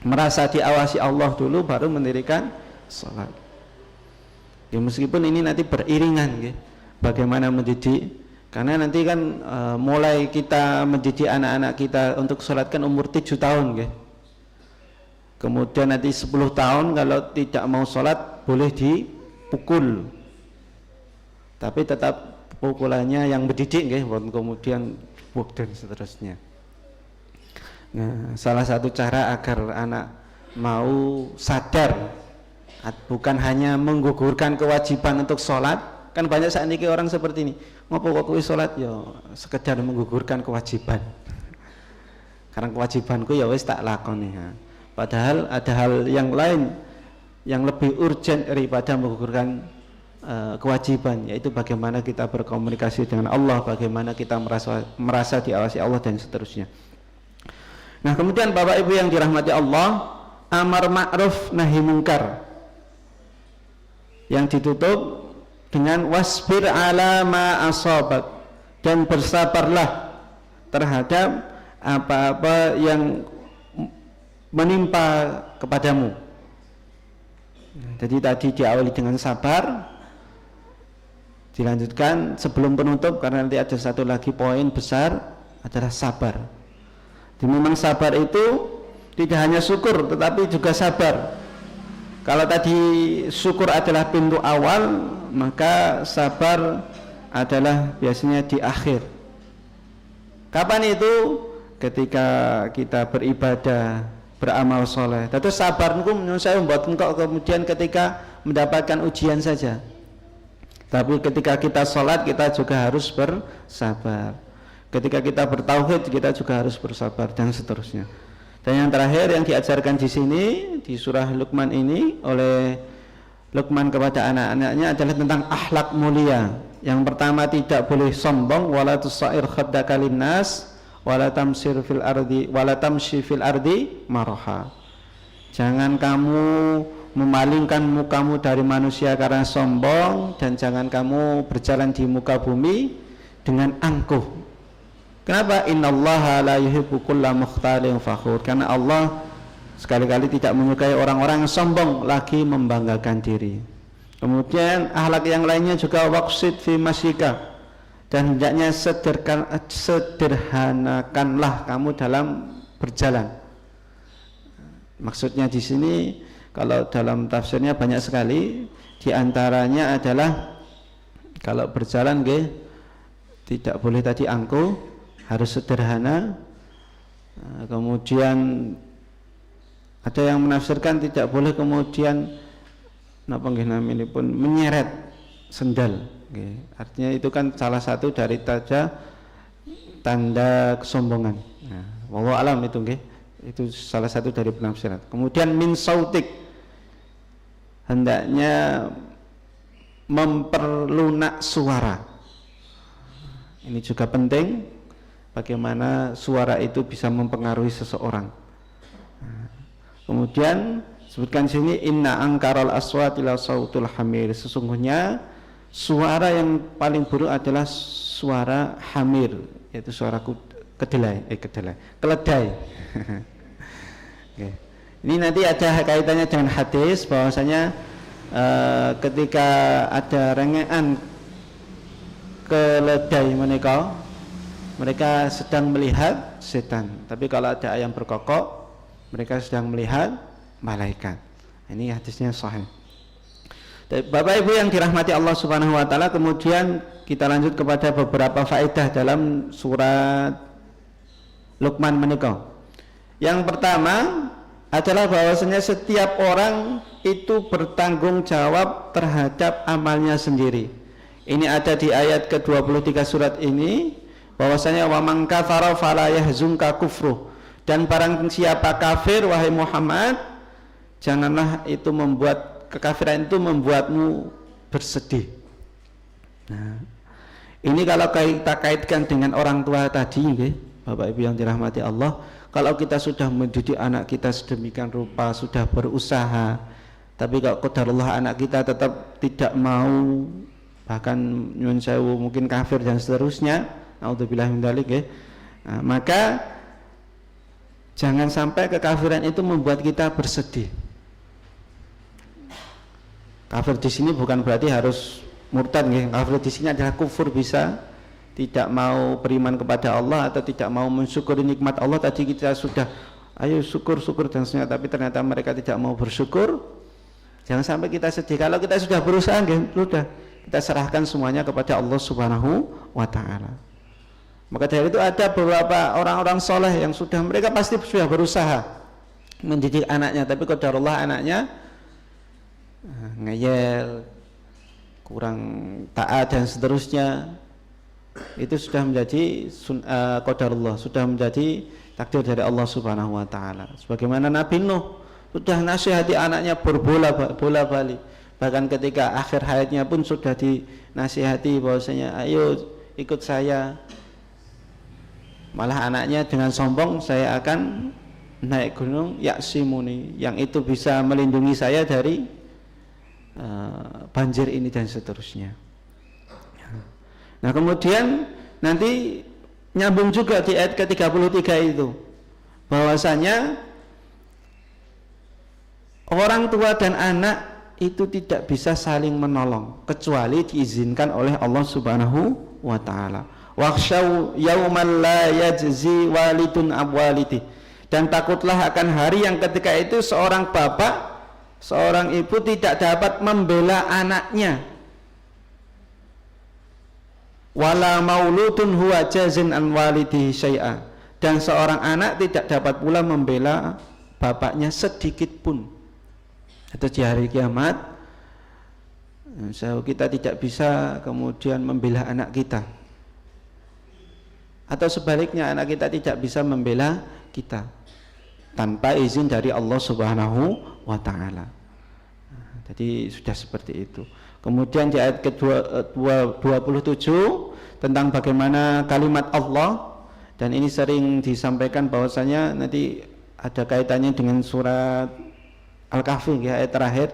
Merasa diawasi Allah dulu, baru mendirikan sholat. Ya, meskipun ini nanti beriringan, ya, bagaimana mendidik. Karena nanti kan mulai kita mendidik anak-anak kita untuk sholat kan umur 7 tahun, ya. Kemudian nanti 10 tahun kalau tidak mau sholat boleh dipukul, tapi tetap pukulannya yang mendidik, ya, kemudian buk dan seterusnya. Nah, salah satu cara agar anak mau sadar, bukan hanya menggugurkan kewajiban untuk sholat, Kan banyak saat ini orang seperti ini. Ngopo kok kuwi salat ya sekedar menggugurkan kewajiban. Karena kewajibanku ya wis tak lakoni. Padahal ada hal yang lain yang lebih urgent daripada menggugurkan kewajiban, yaitu bagaimana kita berkomunikasi dengan Allah, bagaimana kita merasa diawasi Allah dan seterusnya. Nah, kemudian Bapak Ibu yang dirahmati Allah, amar ma'ruf nahi mungkar yang ditutup dengan wasbir ala ma asabak, dan bersabarlah terhadap apa-apa yang menimpa kepadamu. Jadi tadi diawali dengan sabar, dilanjutkan sebelum penutup karena nanti ada satu lagi poin besar adalah sabar. Jadi memang sabar itu tidak hanya syukur tetapi juga sabar. Kalau tadi syukur adalah pintu awal, maka sabar adalah biasanya di akhir. Kapan itu? Ketika kita beribadah, beramal soleh. Terus sabar niku saya membuat engkau kemudian ketika mendapatkan ujian saja. Tapi ketika kita sholat kita juga harus bersabar. Ketika kita bertauhid kita juga harus bersabar dan seterusnya. Dan yang terakhir yang diajarkan di sini di surah Luqman ini oleh Luqman kepada anak-anaknya adalah tentang akhlak mulia. Yang pertama, tidak boleh sombong, wala tusair khaddaka linnas wala tamshir fil ardi wala tamshi fil ardi maraha. Jangan kamu memalingkan mukamu dari manusia karena sombong, dan jangan kamu berjalan di muka bumi dengan angkuh. Kenapa? Innallaha la yuhibbu kulla mukhtalin fakhur. Karena Allah sekali-kali tidak menyukai orang-orang yang sombong lagi membanggakan diri. Kemudian akhlak yang lainnya juga waqsid fi masyika, dan hendaknya sederhanakanlah kamu dalam berjalan. Maksudnya di sini kalau dalam tafsirnya banyak sekali, di antaranya adalah kalau berjalan tidak boleh tadi angkuh, harus sederhana. Kemudian ada yang menafsirkan tidak boleh kemudian napa nggih namanya pun menyeret sendal. Artinya itu kan salah satu dari tanda kesombongan. Nah, wallahu alam itu itu salah satu dari penafsiran. Kemudian min sautik, hendaknya memperlunak suara. Ini juga penting, bagaimana suara itu bisa mempengaruhi seseorang. Kemudian sebutkan sini inna angkaral aswati la sautul hamir. Sesungguhnya suara yang paling buruk adalah suara hamir, yaitu suara keledai. Okay. Ini nanti ada kaitannya dengan hadis bahwasanya ketika ada rengean keledai mereka sedang melihat setan. Tapi kalau ada ayam berkokok, mereka sedang melihat malaikat. Ini hadisnya sahih. Bapak Ibu yang dirahmati Allah Subhanahu wa taala, kemudian kita lanjut kepada beberapa faedah dalam surat Luqman menika. Yang pertama adalah bahwasanya setiap orang itu bertanggung jawab terhadap amalnya sendiri. Ini ada di ayat ke-23 surat ini, bahwasanya wa man kafara fala yahzunka kufruh. Dan barang siapa kafir wahai Muhammad, janganlah itu membuat kekafiran itu membuatmu bersedih. Nah, ini kalau kita kaitkan dengan orang tua tadi, Bapak Ibu yang dirahmati Allah, kalau kita sudah mendidik anak kita sedemikian rupa, sudah berusaha, tapi kalau qadarullah anak kita tetap tidak mau, bahkan nyuwun sewu mungkin kafir dan seterusnya, naudzubillah min dzalik, nah, maka jangan sampai kekafiran itu membuat kita bersedih. Kafir di sini bukan berarti harus murtad, kafir di sini adalah kufur, bisa tidak mau beriman kepada Allah atau tidak mau mensyukuri nikmat Allah. Tadi kita sudah ayo syukur dan seterusnya, tapi ternyata mereka tidak mau bersyukur. Jangan sampai kita sedih. Kalau kita sudah berusaha, sudah kita serahkan semuanya kepada Allah Subhanahu wa taala. Maka dari itu ada beberapa orang-orang soleh yang sudah, mereka pasti sudah berusaha mendidik anaknya, tapi qadarullah anaknya ngeyel, kurang taat dan seterusnya, itu sudah menjadi qadarullah, sudah menjadi takdir dari Allah Subhanahu wa taala. Sebagaimana Nabi Nuh sudah nasihati anaknya berbola-balik, bahkan ketika akhir hayatnya pun sudah dinasihati bahwasanya ayo ikut saya. Malah anaknya dengan sombong, saya akan naik gunung Yaksimuni, yang itu bisa melindungi saya dari banjir ini dan seterusnya. Nah kemudian nanti nyambung juga di ayat ke-33 itu, bahwasanya orang tua dan anak itu tidak bisa saling menolong kecuali diizinkan oleh Allah Subhanahu wa taala. Wakhshaw yauman la yajzi walidun abwalidi, dan takutlah akan hari yang ketika itu seorang bapak, seorang ibu tidak dapat membela anaknya. Wala mauludun huwa jazin an walidihi syai'a, dan seorang anak tidak dapat pula membela bapaknya sedikit pun. Atau di hari kiamat kita tidak bisa kemudian membela anak kita, atau sebaliknya anak kita tidak bisa membela kita tanpa izin dari Allah Subhanahu wa taala. Jadi sudah seperti itu. Kemudian di ayat ke-27 tentang bagaimana kalimat Allah, dan ini sering disampaikan bahwasanya nanti ada kaitannya dengan surat Al-Kahfi ya, ayat terakhir,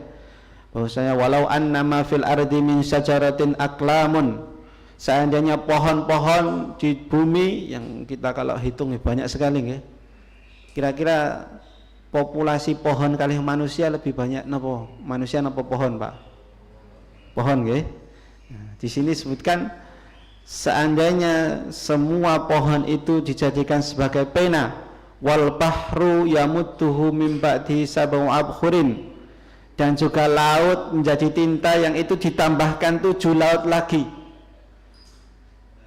bahwasanya walau annama fil ardi min syajaratin aklamun, seandainya pohon-pohon di bumi yang kita kalau hitung banyak sekali ya. Kira-kira populasi pohon kali manusia lebih banyak napa manusia napa pohon, Pak? Pohon nggih. Nah, di sini sebutkan seandainya semua pohon itu dijadikan sebagai pena, wal bahru yamudduhu min ba'di sab'u abhurin, dan juga laut menjadi tinta yang itu ditambahkan 7 laut lagi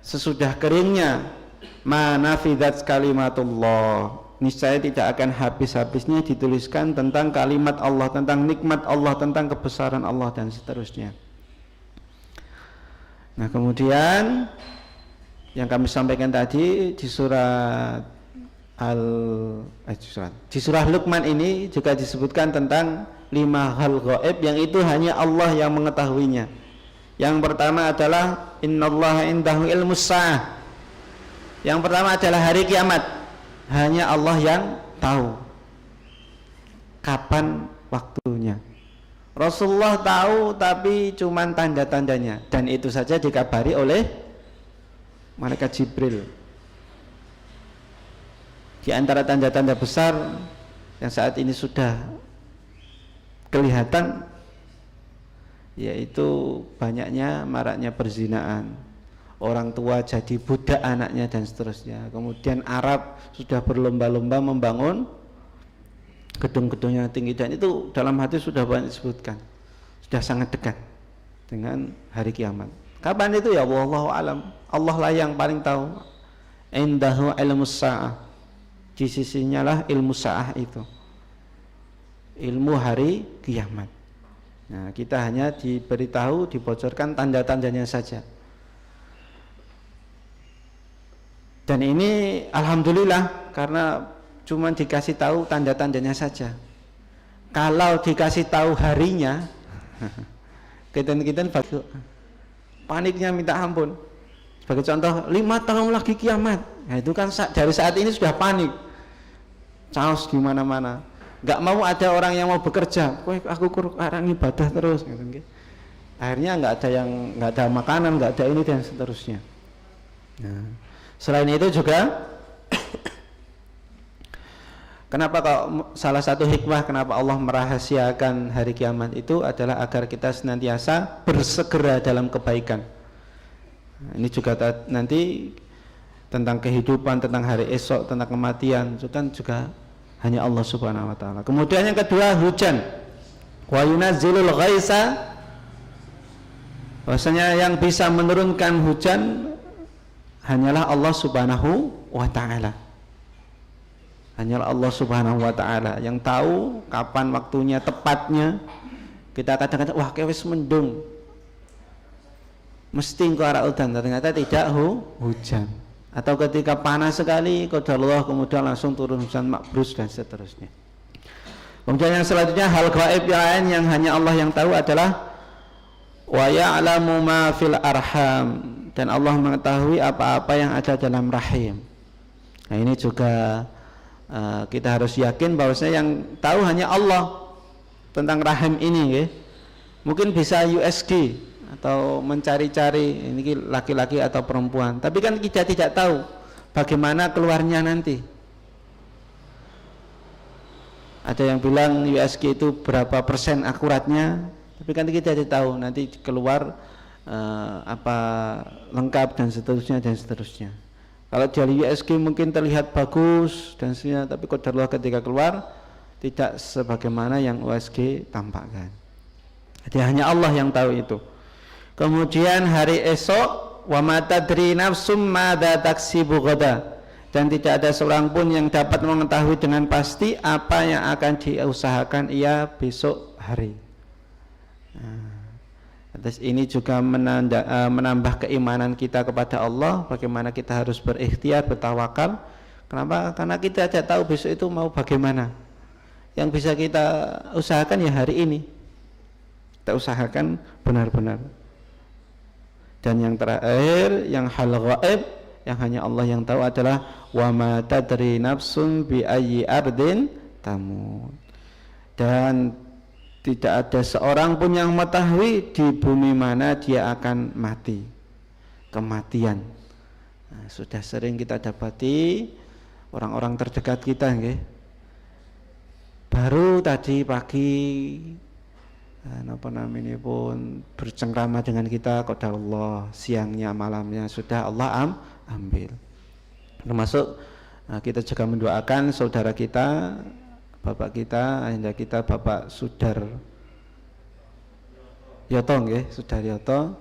sesudah keringnya, ma nafidat kalimatullah, niscaya tidak akan habis-habisnya dituliskan tentang kalimat Allah, tentang nikmat Allah, tentang kebesaran Allah dan seterusnya. Nah kemudian yang kami sampaikan tadi di di surah Luqman ini juga disebutkan tentang 5 hal gaib yang itu hanya Allah yang mengetahuinya. Yang pertama adalah innallaha indahu ilmus sa'ah. Yang pertama adalah hari kiamat, hanya Allah yang tahu kapan waktunya. Rasulullah tahu tapi cuman tanda-tandanya, dan itu saja dikabari oleh malaikat Jibril. Di antara tanda-tanda besar yang saat ini sudah kelihatan, yaitu banyaknya maraknya perzinaan, orang tua jadi budak anaknya dan seterusnya. Kemudian Arab sudah berlomba-lomba membangun gedung-gedung yang tinggi, dan itu dalam hadis sudah banyak disebutkan, sudah sangat dekat dengan hari kiamat. Kapan itu ya wallahu alam, Allah lah yang paling tahu. Indahu ilmus sa'ah, di sisinya lah ilmu sa'ah itu, ilmu hari kiamat. Nah kita hanya diberitahu, dibocorkan tanda-tandanya saja. Dan ini alhamdulillah karena cuma dikasih tahu tanda-tandanya saja. Kalau dikasih tahu harinya, kita paniknya minta ampun. Sebagai contoh, 5 tahun lagi kiamat. Nah, itu kan dari saat ini sudah panik. Chaos di mana-mana. Enggak mau ada orang yang mau bekerja. Aku kurang ibadah terus. Akhirnya enggak ada makanan, enggak ada ini dan seterusnya. Nah, selain itu juga kenapa kalau salah satu hikmah kenapa Allah merahasiakan hari kiamat itu adalah agar kita senantiasa bersegera dalam kebaikan. Nah, ini juga nanti tentang kehidupan, tentang hari esok, tentang kematian, itu kan juga hanya Allah Subhanahu wa taala. Kemudian yang kedua, hujan. Wa yunazzilul ghaitsa, bahwasanya yang bisa menurunkan hujan hanyalah Allah Subhanahu wa taala. Hanyalah Allah Subhanahu wa taala yang tahu kapan waktunya tepatnya. Kita kadang-kadang wah wis mendung. mesti engko arah udan, ternyata tidak hujan. Atau ketika panas sekali qadarullah kemudian langsung turun hujan makbrus dan seterusnya. Kemudian yang selanjutnya hal gaib yang lain yang hanya Allah yang tahu adalah wa ya'lamu ma fil arham, dan Allah mengetahui apa-apa yang ada dalam rahim. Nah ini juga kita harus yakin bahwasanya yang tahu hanya Allah tentang rahim ini ya. Mungkin bisa USG atau mencari-cari ini laki-laki atau perempuan, tapi kan kita tidak tahu bagaimana keluarnya nanti. Ada yang bilang USG itu berapa persen akuratnya, tapi kan kita tidak tahu nanti keluar apa lengkap dan seterusnya. Kalau dari USG mungkin terlihat bagus dan sebagainya, tapi qadarullah ketika keluar tidak sebagaimana yang USG tampakkan. Jadi hanya Allah yang tahu itu. Kemudian hari esok wa ma tadri nafsum madza taksibu ghada, dan tidak ada seorang pun yang dapat mengetahui dengan pasti apa yang akan diusahakan ia besok hari. Atas ini juga menambah keimanan kita kepada Allah, bagaimana kita harus berikhtiar, bertawakal. Kenapa? Karena kita tidak tahu besok itu mau bagaimana. Yang bisa kita usahakan ya hari ini, kita usahakan benar-benar. Dan yang terakhir, yang hal gaib yang hanya Allah yang tahu adalah wa ma tadri nafsun bi ayyi ardin tamut, dan tidak ada seorang pun yang mengetahui di bumi mana dia akan mati, kematian. Nah, sudah sering kita dapati orang-orang terdekat kita nggih. Baru tadi pagi pun bercengkrama dengan kita, qadarullah siangnya malamnya sudah Allah ambil. Termasuk kita juga mendoakan saudara kita, bapak kita, ayahanda kita, Bapak Sudar Yoto nggih, Sudar Yoto,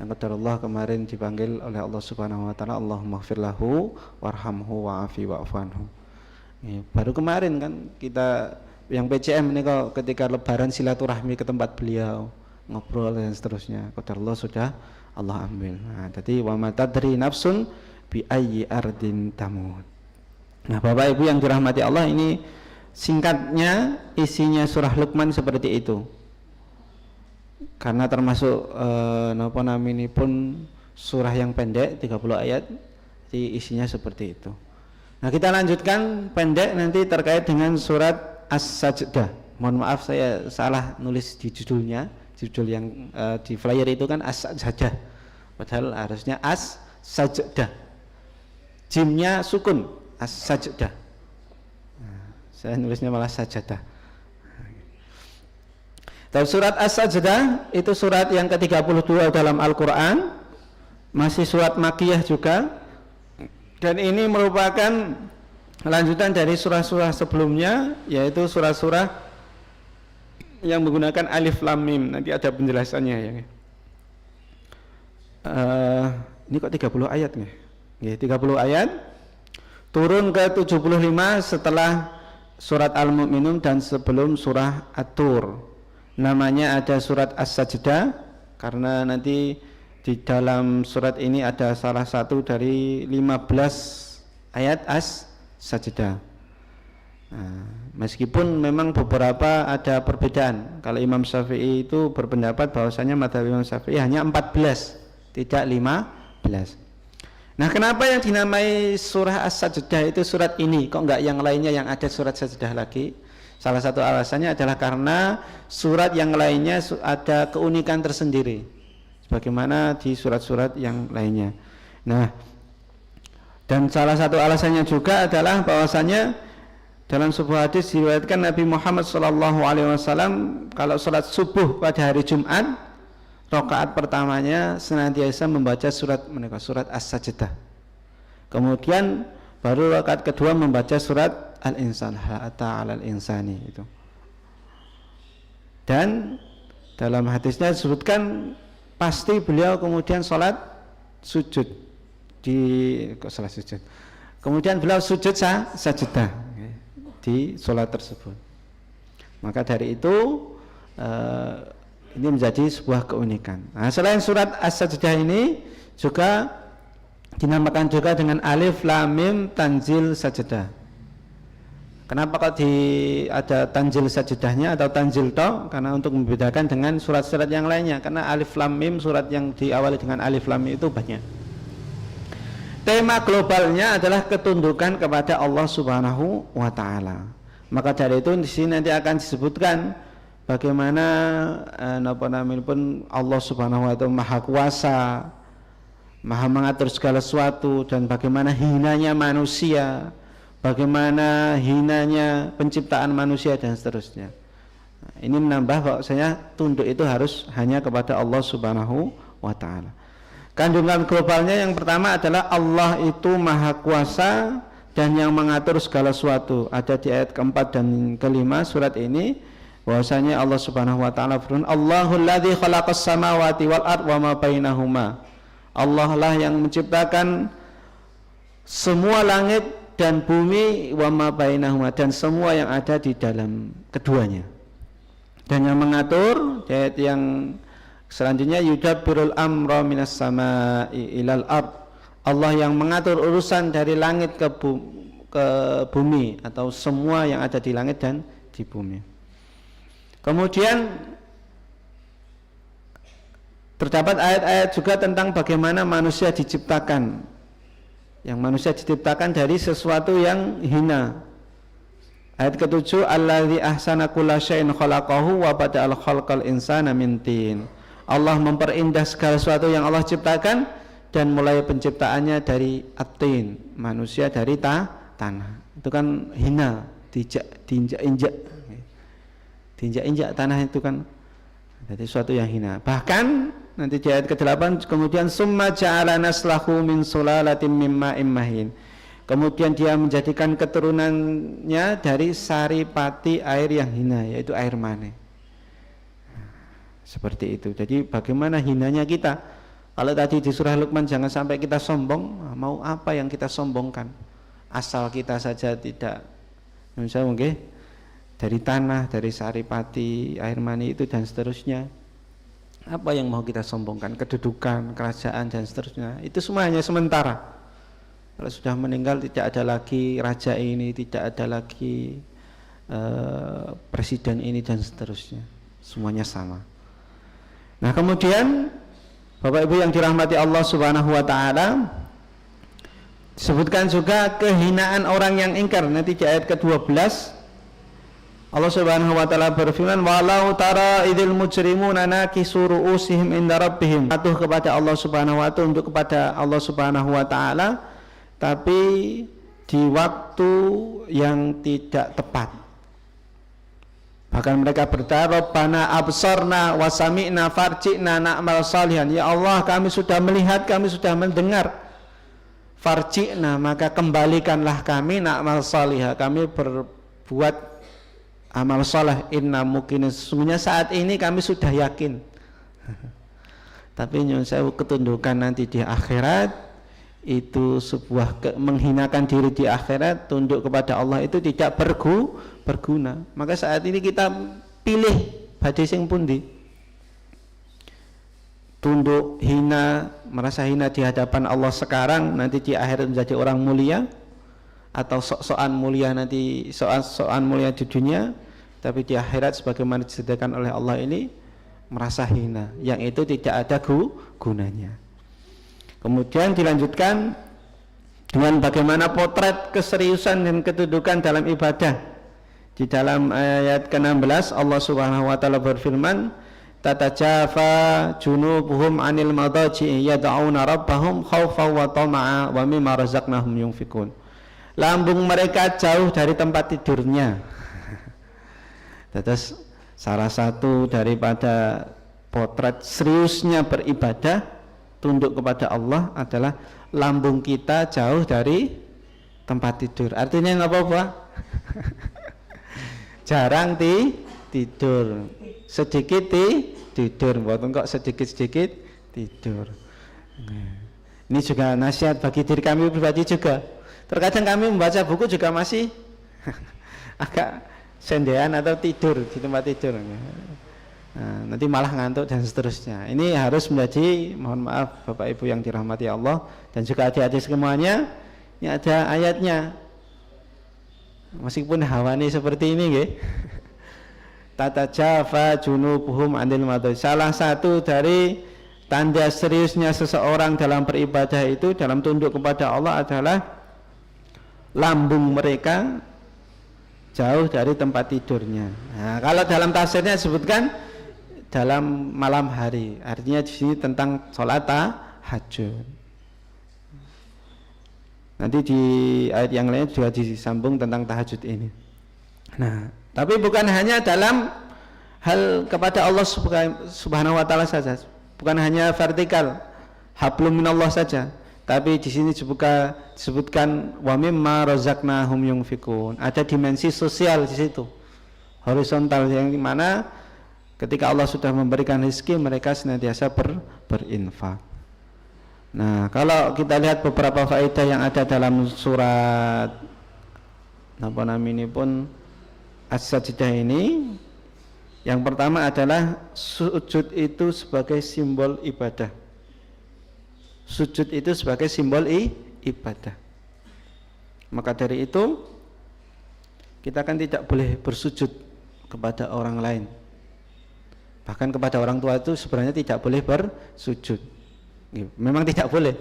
yang qadarullah kemarin dipanggil oleh Allah Subhanahu wa taala, Allahumma ighfir lahu warhamhu wa'afi wa'fu anhu. Baru kemarin kan kita yang PCM ini kok ketika lebaran silaturahmi ke tempat beliau, ngobrol dan seterusnya, qadarullah sudah Allah ambil. Nah, jadi wa ma tadri nafsun bi ayyi ardin tamut. Nah, Bapak Ibu yang dirahmati Allah, ini singkatnya isinya surah Luqman seperti itu. Karena termasuk pun surah yang pendek 30 ayat, jadi isinya seperti itu. Nah, kita lanjutkan pendek nanti terkait dengan surat As-Sajdah. Mohon maaf saya salah nulis di judulnya. Judul yang di flyer itu kan As-Sajdah, padahal harusnya As-Sajdah. Jimnya sukun, As-Sajdah. Nah, saya nulisnya malah Sajadah. Dan surat As-Sajdah itu surat yang ke-32 dalam Al-Quran, masih surat Makkiyah juga, dan ini merupakan lanjutan dari surah-surah sebelumnya, yaitu surah-surah yang menggunakan alif lam mim. Nanti ada penjelasannya ya. Ini kok 30 ayat nih? Ya, 30 ayat, turun ke 75 setelah surat Al-Mu'minun dan sebelum surah At-Tur. Namanya ada surat As-Sajdah karena nanti di dalam surat ini ada salah satu dari 15 ayat As-Sajdah. Nah, meskipun memang beberapa ada perbedaan. Kalau Imam Syafi'i itu berpendapat bahwasanya madzhab Imam Syafi'i hanya 14, tidak 15. Nah, kenapa yang dinamai surah As-Sajdah itu surat ini, kok enggak yang lainnya yang ada surat Sajdah lagi? Salah satu alasannya adalah karena surat yang lainnya ada keunikan tersendiri, sebagaimana di surat-surat yang lainnya. Nah, dan salah satu alasannya juga adalah bahwasanya dalam sebuah hadis diriwayatkan Nabi Muhammad SAW kalau sholat subuh pada hari Jumat, rakaat pertamanya senantiasa membaca surat As-Sajdah. Kemudian baru rakaat kedua membaca surat Al-Insan, Hal-Ata 'alal insani itu. Dan dalam hadisnya disebutkan pasti beliau kemudian sholat sujud kemudian beliau sujud sajdah di sholat tersebut. Maka dari itu Ini menjadi sebuah keunikan. Nah, selain surat As-Sajdah ini juga dinamakan juga dengan Alif Lam Mim Tanzil Sajdah. Kenapa kok ada Tanzil Sajdahnya atau Tanzil to? Karena untuk membedakan dengan surat-surat yang lainnya. Karena Alif Lam Mim, surat yang diawali dengan Alif Lam Mim itu banyak. Tema globalnya adalah ketundukan kepada Allah Subhanahu wa taala. Maka dari itu di sini nanti akan disebutkan bagaimana pun Allah Subhanahu wa taala Maha Kuasa, Maha mengatur segala sesuatu, dan bagaimana hinanya manusia, bagaimana hinanya penciptaan manusia dan seterusnya. Nah, ini menambah bahwasanya tunduk itu harus hanya kepada Allah Subhanahu wa taala. Kandungan globalnya yang pertama adalah Allah itu Maha Kuasa dan yang mengatur segala sesuatu. Ada di ayat keempat dan kelima surat ini bahwasanya Allah Subhanahu wa taala berfirman, Allahul ladzi khalaqas samawati wal ard wa ma bainahuma. Allah lah yang menciptakan semua langit dan bumi wa ma bainahuma, dan semua yang ada di dalam keduanya. Dan yang mengatur, ayat yang selanjutnya, yudabbirul amra minas samai ilal ard. Allah yang mengatur urusan dari langit ke bumi, atau semua yang ada di langit dan di bumi. Kemudian terdapat ayat-ayat juga tentang bagaimana manusia diciptakan. Yang manusia diciptakan dari sesuatu yang hina. Ayat ke-7, allazi ahsana kulla syai'in khalaqahu wa bada'al khalqal insana min tin. Allah memperindah segala sesuatu yang Allah ciptakan dan mulai penciptaannya dari at-tin, manusia dari tanah. Itu kan hina, diinjak-injak. Diinjak-injak tanah itu kan jadi sesuatu yang hina. Bahkan nanti di ayat ke-8 kemudian summa ja'ala naslahu min sulalatin mim ma'in mahin. Kemudian dia menjadikan keturunannya dari saripati air yang hina, yaitu air mani. Seperti itu. Jadi bagaimana hinanya kita? Kalau tadi di surah Luqman jangan sampai kita sombong, mau apa yang kita sombongkan? Asal kita saja tidak, misalnya mungkin dari tanah, dari saripati, air mani itu dan seterusnya. Apa yang mau kita sombongkan? Kedudukan, kerajaan dan seterusnya. Itu semuanya sementara. Kalau sudah meninggal tidak ada lagi raja ini, tidak ada lagi presiden ini dan seterusnya. Semuanya sama. Nah, kemudian Bapak Ibu yang dirahmati Allah Subhanahu wa taala, disebutkan juga kehinaan orang yang ingkar. Nanti di ayat ke-12 Allah Subhanahu wa taala berfirman, walau tara idzil mujrimuna nakisu ru'usihim inda rabbihim. Patuh kepada Allah Subhanahu wa taala, untuk kepada Allah Subhanahu wa taala, tapi di waktu yang tidak tepat. Bahkan mereka berkata, Rabbana absarna wa sami'na farji'na na'mal salihan. Ya Allah, kami sudah melihat, kami sudah mendengar. Farji'na, maka kembalikanlah kami na'mal salihah, kami berbuat amal saleh. Inna mungkin sesungguhnya saat ini kami sudah yakin. Tapi nyun sewu, ketundukan nanti di akhirat itu sebuah menghinakan diri di akhirat, tunduk kepada Allah itu tidak berguna. Maka saat ini kita pilih badhe sing pundi. Tunduk, hina, merasa hina di hadapan Allah sekarang, nanti di akhirat menjadi orang mulia, atau sok-sokan mulia nanti, sok-sokan mulia di dunia, tapi di akhirat sebagaimana disediakan oleh Allah ini merasa hina, yang itu tidak ada gunanya. Kemudian dilanjutkan dengan bagaimana potret keseriusan dan ketundukan dalam ibadah. Di dalam ayat ke-16 Allah Subhanahu wa taala berfirman, tatajafa junubuhum 'anil madaji yad'una rabbahum khaufan wa tama'a wa mimma razaqnahum yunfikun. Lambung mereka jauh dari tempat tidurnya. Terus salah satu daripada potret seriusnya beribadah, tunduk kepada Allah adalah lambung kita jauh dari tempat tidur. Artinya apa? Jarang tidur, sedikit tidur, bukan kok sedikit tidur. Ini juga nasihat bagi diri kami pribadi juga. Terkadang kami membaca buku juga masih agak sendean atau tidur di tempat tidur. Nah, nanti malah ngantuk dan seterusnya. Ini harus menjadi, mohon maaf Bapak Ibu yang dirahmati Allah dan juga adik-adik semuanya, ini ada ayatnya. Meskipun hawani seperti ini nggih. Tatajafa junubuhum anil madai. Salah satu dari tanda seriusnya seseorang dalam beribadah itu, dalam tunduk kepada Allah adalah lambung mereka jauh dari tempat tidurnya. Nah, kalau dalam tafsirnya disebutkan dalam malam hari, artinya di sini tentang sholat tahajud. Nanti di ayat yang lain juga disambung tentang tahajud ini. Nah, tapi bukan hanya dalam hal kepada Allah Subhanahu wa taala saja, bukan hanya vertikal, hablum minallah saja, tapi di sini disebutkan wa mimma razaqnahum yunfikun. Ada dimensi sosial di situ, horizontal, yang dimana ketika Allah sudah memberikan rezeki, mereka senantiasa berinfak. Nah, kalau kita lihat beberapa faedah yang ada dalam surat apa namanya pun As-Sajdah ini, yang pertama adalah sujud itu sebagai simbol ibadah. Sujud itu sebagai simbol ibadah. Maka dari itu kita kan tidak boleh bersujud kepada orang lain. Bahkan kepada orang tua itu sebenarnya tidak boleh bersujud. Memang tidak boleh.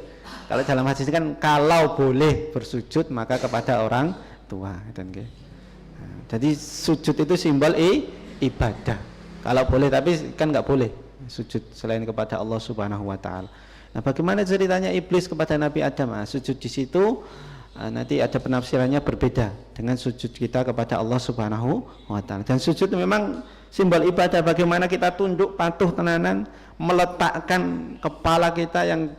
Kalau dalam hadis ini kan kalau boleh bersujud maka kepada orang tua. Jadi sujud itu simbol ibadah. Kalau boleh, tapi kan nggak boleh sujud selain kepada Allah Subhanahu wa taala. Nah, bagaimana ceritanya iblis kepada Nabi Adam? Nah, sujud di situ nanti ada penafsirannya berbeda dengan sujud kita kepada Allah Subhanahu wa taala. Dan sujud memang simbol ibadah, bagaimana kita tunduk patuh tenanan, meletakkan kepala kita yang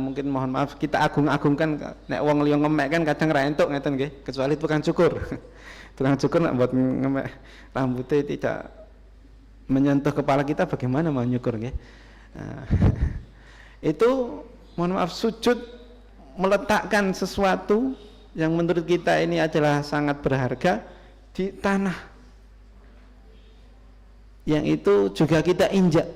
mungkin mohon maaf kita agung-agungkan. Nek wong liya ngemek kan kadang ra entuk ngeten nggih, kecuali tukang cukur. Tukang cukur nek buat ngemek rambutnya tidak menyentuh kepala kita, bagaimana mau nyukur nggih. Nah, itu mohon maaf, sujud meletakkan sesuatu yang menurut kita ini adalah sangat berharga di tanah yang itu juga kita injak.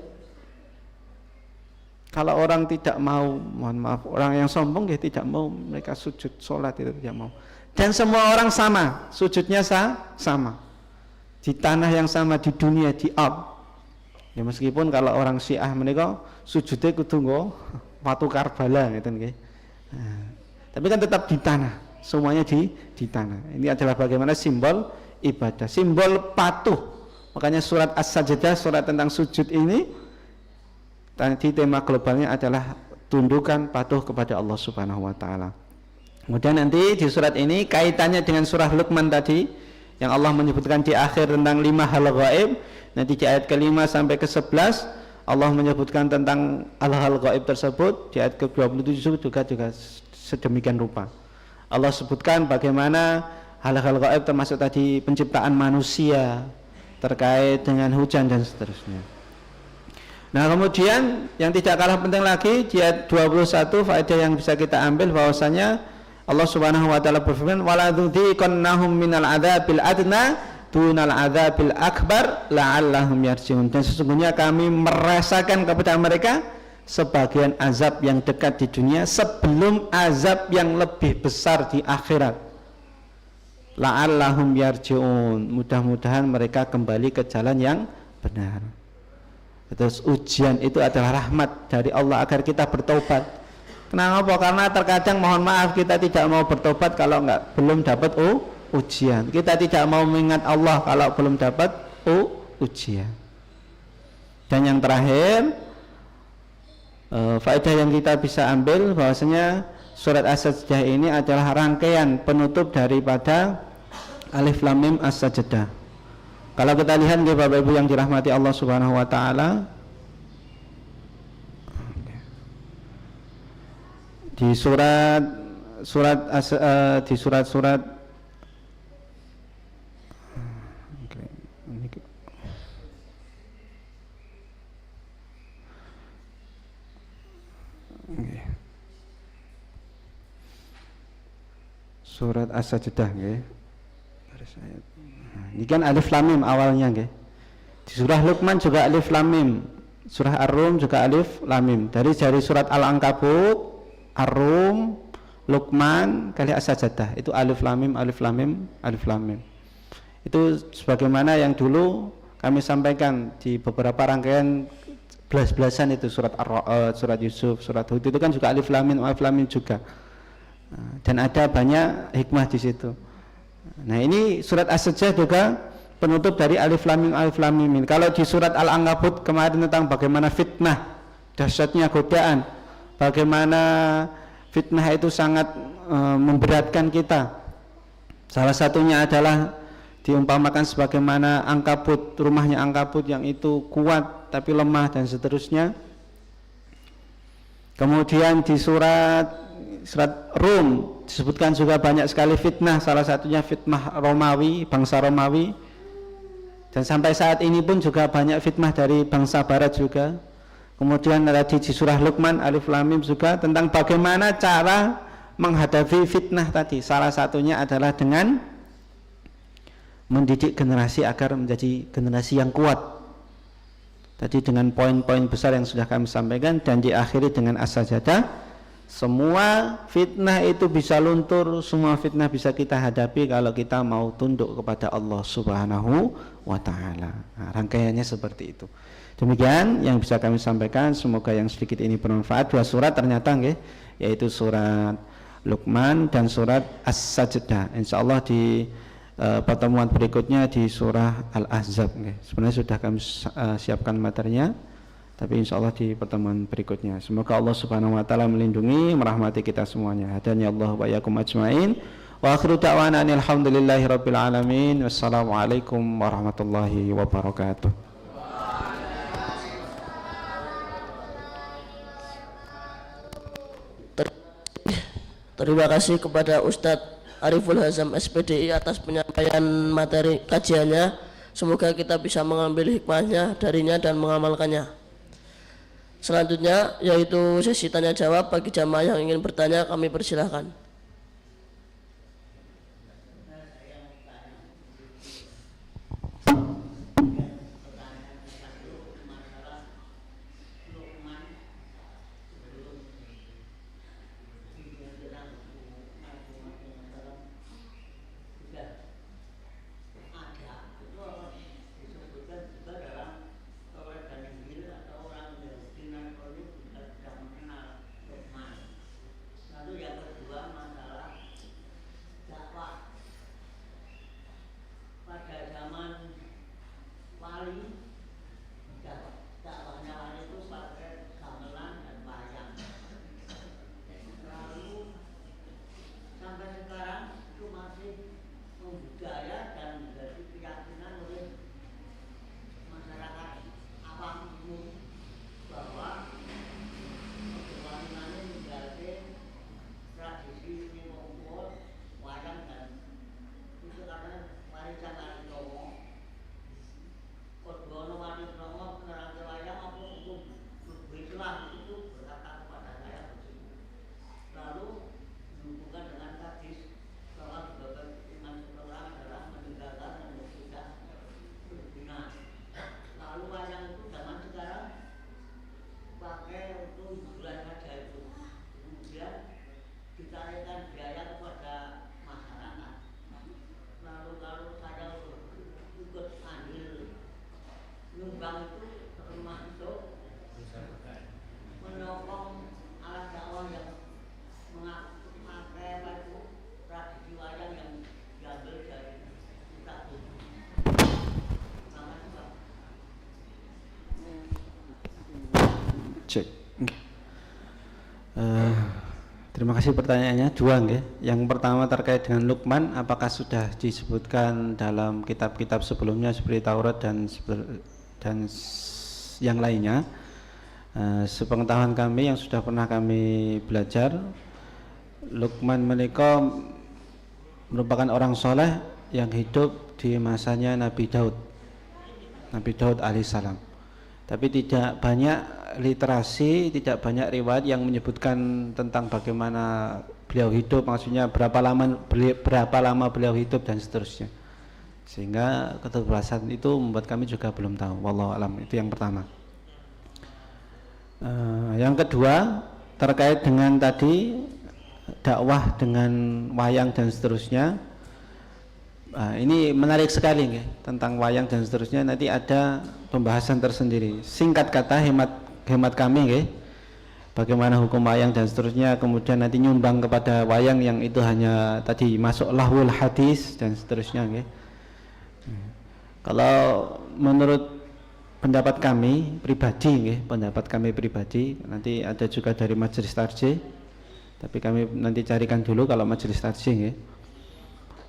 Kalau orang tidak mau, mohon maaf, orang yang sombong ya tidak mau mereka sujud sholat, itu tidak mau. Dan semua orang sama, sujudnya sama di tanah yang sama, di dunia, di ard. Ya meskipun kalau orang Syiah mereka sujudnya kudu nggo watu Karbala gitu nggih. Nah, tapi kan tetap di tanah, semuanya di tanah. Ini adalah bagaimana simbol ibadah, simbol patuh. Makanya surat As-Sajdah, surat tentang sujud ini, tadi tema globalnya adalah tundukan patuh kepada Allah Subhanahu wa taala. Kemudian nanti di surat ini kaitannya dengan surah Luqman tadi yang Allah menyebutkan di akhir tentang 5 hal gaib. Nanti di ayat ke-5 sampai ke-11 Allah menyebutkan tentang hal-hal gaib tersebut. Di ayat ke-27 juga sedemikian rupa. Allah sebutkan bagaimana hal-hal gaib termasuk tadi penciptaan manusia, terkait dengan hujan dan seterusnya. Nah, kemudian yang tidak kalah penting lagi di ayat 21 faedah yang bisa kita ambil bahwasanya Allah Subhanahu wa taala berfirman wala tudhiqannahum minal adzabil adna dunal adzabil akbar la'allahum yarji'un. Dan sesungguhnya kami merasakan kepada mereka sebagian azab yang dekat di dunia sebelum azab yang lebih besar di akhirat. La'allahum yarji'un, mudah-mudahan mereka kembali ke jalan yang benar. Terus ujian itu adalah rahmat dari Allah agar kita bertobat. Kenapa? Karena terkadang mohon maaf kita tidak mau bertobat kalau belum dapat ujian. Kita tidak mau mengingat Allah kalau belum dapat ujian. Dan yang terakhir faedah yang kita bisa ambil bahwasanya surat As-Sajdah ini adalah rangkaian penutup daripada Alif Lam Mim As-Sajdah. Kalau kita lihat Bapak Ibu yang dirahmati Allah Subhanahu wa taala, di surat surat As-Sajdah nggih. Ini kan Alif Lam Mim awalnya nggih. Di surah Luqman juga alif lam mim. Surah Ar-Rum juga alif lam mim. Dari surat Al-Ankabut, Ar-Rum, Luqman kali As-Sajdah itu alif lam mim, alif lam mim, alif lam mim. Itu sebagaimana yang dulu kami sampaikan di beberapa rangkaian belas-belasan itu surat surat Yusuf, surat Hud itu kan juga alif lam mim juga. Dan ada banyak hikmah di situ. Nah, ini surat As-Sajdah juga penutup dari alif lam mim. Kalau di surat Al-Ankabut kemarin tentang bagaimana fitnah, dahsyatnya godaan, bagaimana fitnah itu sangat memberatkan kita. Salah satunya adalah diumpamakan sebagaimana Ankabut, rumahnya Ankabut yang itu kuat tapi lemah dan seterusnya. Kemudian di surat Rum disebutkan juga banyak sekali fitnah, salah satunya fitnah Romawi, bangsa Romawi. Dan sampai saat ini pun juga banyak fitnah dari bangsa Barat juga. Kemudian tadi di surah Luqman alif lam mim juga tentang bagaimana cara menghadapi fitnah tadi. Salah satunya adalah dengan mendidik generasi agar menjadi generasi yang kuat. Tadi dengan poin-poin besar yang sudah kami sampaikan dan diakhiri dengan As-Sajdah. Semua fitnah itu bisa luntur, semua fitnah bisa kita hadapi kalau kita mau tunduk kepada Allah Subhanahu wa ta'ala. Nah, rangkaiannya seperti itu. Demikian yang bisa kami sampaikan, semoga yang sedikit ini bermanfaat. Dua surat ternyata yaitu surat Luqman dan surat As-Sajdah. Insyaallah di pertemuan berikutnya di surah Al-Ahzab. Sebenarnya sudah kami siapkan materinya, tapi insyaallah di pertemuan berikutnya. Semoga Allah Subhanahu wa taala melindungi, merahmati kita semuanya. Hadani Allah wa iyyakum ajmain. Wa akhiru da'wana alhamdulillahi rabbil alamin. Wassalamualaikum warahmatullahi wabarakatuh. Terima kasih kepada Ustadz Ariful Hazam SPDI atas penyampaian materi kajiannya. Semoga kita bisa mengambil hikmahnya darinya dan mengamalkannya. Selanjutnya yaitu sesi tanya jawab. Bagi jamaah yang ingin bertanya kami persilahkan. Terima kasih pertanyaannya dua Yang pertama terkait dengan Luqman, apakah sudah disebutkan dalam kitab-kitab sebelumnya seperti Taurat dan yang lainnya. Sepengetahuan kami yang sudah pernah kami belajar, Luqman menika merupakan orang soleh yang hidup di masanya Nabi Daud alaihissalam. Tapi tidak banyak literasi, tidak banyak riwayat yang menyebutkan tentang bagaimana beliau hidup, maksudnya berapa lama beliau hidup dan seterusnya. Sehingga keterbatasan itu membuat kami juga belum tahu. Wallahu alam. Itu yang pertama. Yang kedua terkait dengan tadi dakwah dengan wayang dan seterusnya. Ini menarik sekali nggih, tentang wayang dan seterusnya. Nanti ada pembahasan tersendiri. Singkat kata hemat kami nggih, bagaimana hukum wayang dan seterusnya, kemudian nanti nyumbang kepada wayang yang itu hanya tadi masuk lahwul hadis dan seterusnya nggih. Kalau menurut pendapat kami pribadi nggih, pendapat kami pribadi, nanti ada juga dari majelis tarjih, tapi kami nanti carikan dulu kalau majelis tarjih nggih.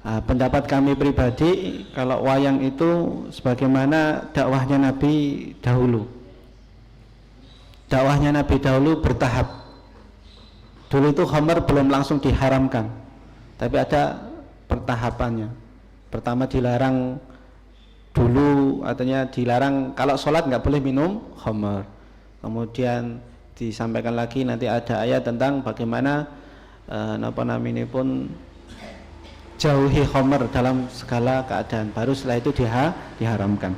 Pendapat kami pribadi, kalau wayang itu sebagaimana dakwahnya Nabi dahulu. Dakwahnya Nabi dahulu bertahap. Dulu itu khamar belum langsung diharamkan, tapi ada pertahapannya. Pertama dilarang dulu, artinya dilarang kalau sholat nggak boleh minum khamar. Kemudian disampaikan lagi nanti ada ayat tentang bagaimana pun jauhi khamar dalam segala keadaan, baru setelah itu diharamkan.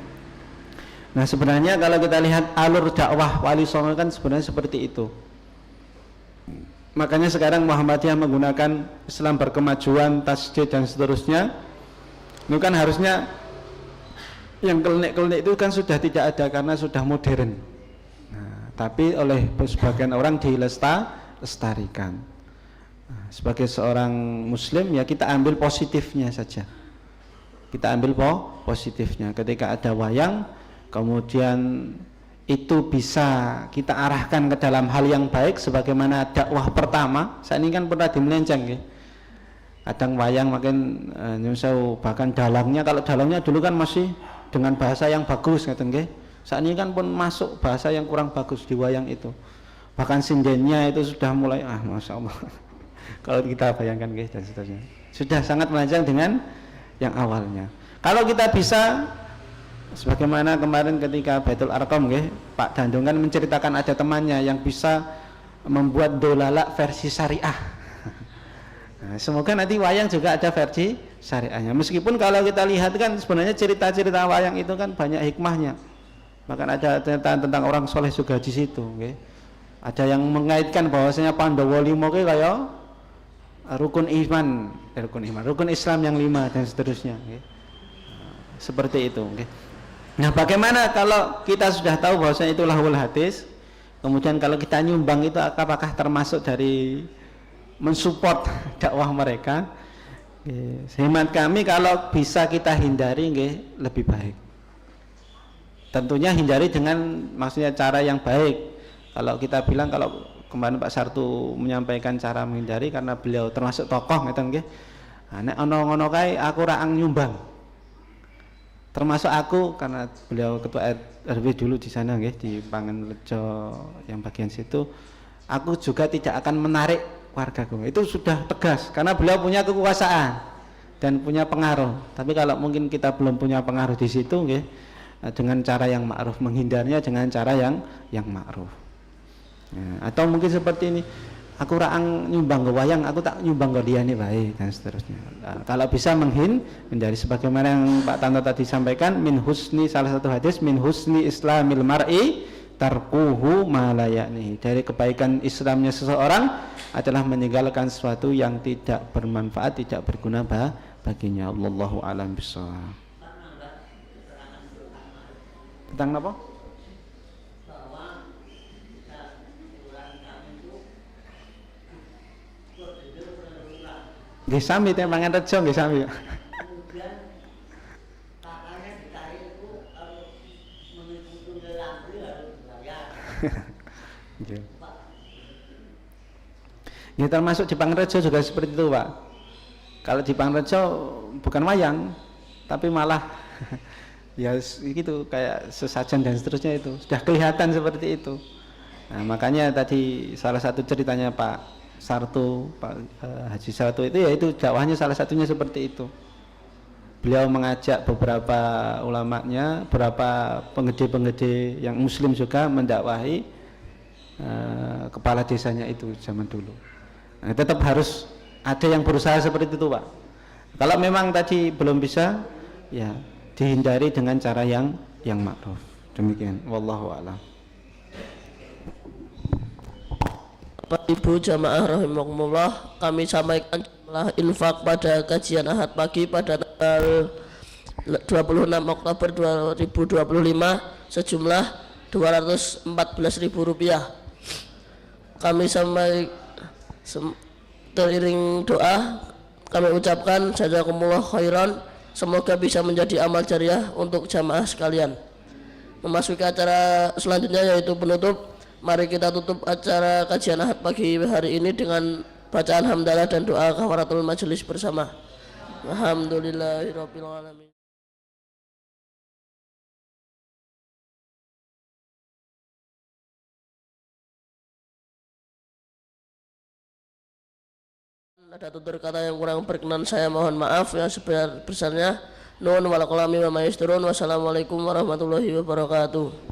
Nah sebenarnya kalau kita lihat alur dakwah Wali Songo kan sebenarnya seperti itu. Makanya sekarang Muhammadiyah menggunakan Islam berkemajuan, tasdid dan seterusnya. Itu kan harusnya yang klenik-klenik itu kan sudah tidak ada karena sudah modern. Nah, tapi oleh sebagian orang dilestarikan. Sebagai seorang muslim ya kita ambil positifnya saja, kita ambil positifnya. Ketika ada wayang kemudian itu bisa kita arahkan ke dalam hal yang baik, sebagaimana dakwah pertama. Saat ini kan pernah dimelenceng ya, kadang wayang makin nyusau, bahkan dalangnya, kalau dalangnya dulu kan masih dengan bahasa yang bagus ngeten nggih. Saat ini kan pun masuk bahasa yang kurang bagus di wayang itu, bahkan sindennya itu sudah mulai masya Allah. Kalau kita bayangkan guys dan seterusnya, sudah sangat melenceng dengan yang awalnya. Kalau kita bisa sebagaimana kemarin ketika Baitul Arqam Pak Dandung kan menceritakan ada temannya yang bisa membuat dolalak versi syariah. Nah, semoga nanti wayang juga ada versi syariahnya. Meskipun kalau kita lihat kan sebenarnya cerita-cerita wayang itu kan banyak hikmahnya. Bahkan ada tentang orang soleh juga di situ. Ada yang mengaitkan bahwasanya Pandawa 5 kayak rukun Islam yang 5 dan seterusnya. Seperti itu. Nah, bagaimana kalau kita sudah tahu bahwasanya itu lahwul hadis, kemudian kalau kita nyumbang itu apakah termasuk dari mensupport dakwah mereka? Hemat kami kalau bisa kita hindari lebih baik. Tentunya hindari dengan maksudnya cara yang baik. Kalau kita bilang, kalau kemarin Pak Sartu menyampaikan cara menghindari karena beliau termasuk tokoh ngeten nggih. Nek ana ngono kae aku ra nyumbang. Termasuk aku karena beliau ketua RW dulu di sana nggih, di Pangenrejo yang bagian situ. Aku juga tidak akan menarik wargaku. Itu sudah tegas karena beliau punya kekuasaan dan punya pengaruh. Tapi kalau mungkin kita belum punya pengaruh di situ nggih, dengan cara yang ma'ruf, menghindarnya dengan cara yang ma'ruf. Ya, atau mungkin seperti ini, aku raang nyumbang ke wayang, aku tak nyumbang ke dia nih baik dan seterusnya. Nah, kalau bisa menghindari sebagaimana yang Pak Tanto tadi sampaikan, min husni, salah satu hadis, min husni islamil mar'i tarkuhu ma la ya'nihi. Dari kebaikan Islamnya seseorang adalah meninggalkan sesuatu yang tidak bermanfaat, tidak berguna baginya. Wallahu a'lam bishawab. Tentang apa? Nggih sami teng Pangenrejo nggih sami. Kemudian kakaknya ditarik itu kalau mengikuti lampu harus bayar. Nggih. Ya termasuk di Pangenrejo juga seperti itu, Pak. Kalau di Pangenrejo bukan wayang, tapi malah ya gitu kayak sesajen dan seterusnya, itu sudah kelihatan seperti itu. Nah, makanya tadi salah satu ceritanya Pak Sartu, Pak Haji Sartu itu ya itu dakwahnya salah satunya seperti itu. Beliau mengajak beberapa ulamanya, beberapa penggede-penggede yang muslim juga mendakwahi kepala desanya itu zaman dulu. Nah, tetap harus ada yang berusaha seperti itu, Pak. Kalau memang tadi belum bisa, ya dihindari dengan cara yang ma'ruf. Demikian, wallahu a'lam. Bapak Ibu jamaah rahimakumullah, kami sampaikan jumlah infak pada kajian Ahad pagi pada tanggal 26 Oktober 2025 sejumlah Rp214.000. Kami teriring doa kami ucapkan jazakumullah khairan, semoga bisa menjadi amal jariah untuk jamaah sekalian. Memasuki acara selanjutnya yaitu penutup. Mari kita tutup acara kajian Ahad pagi hari ini dengan bacaan hamdalah dan doa kafaratul majelis bersama. Alhamdulillahirabbil alamin. Ada tutur kata yang kurang berkenan saya mohon maaf yang sebesar-besarnya. Nun wal qalami wa ma yasturun. Wassalamualaikum warahmatullahi wabarakatuh.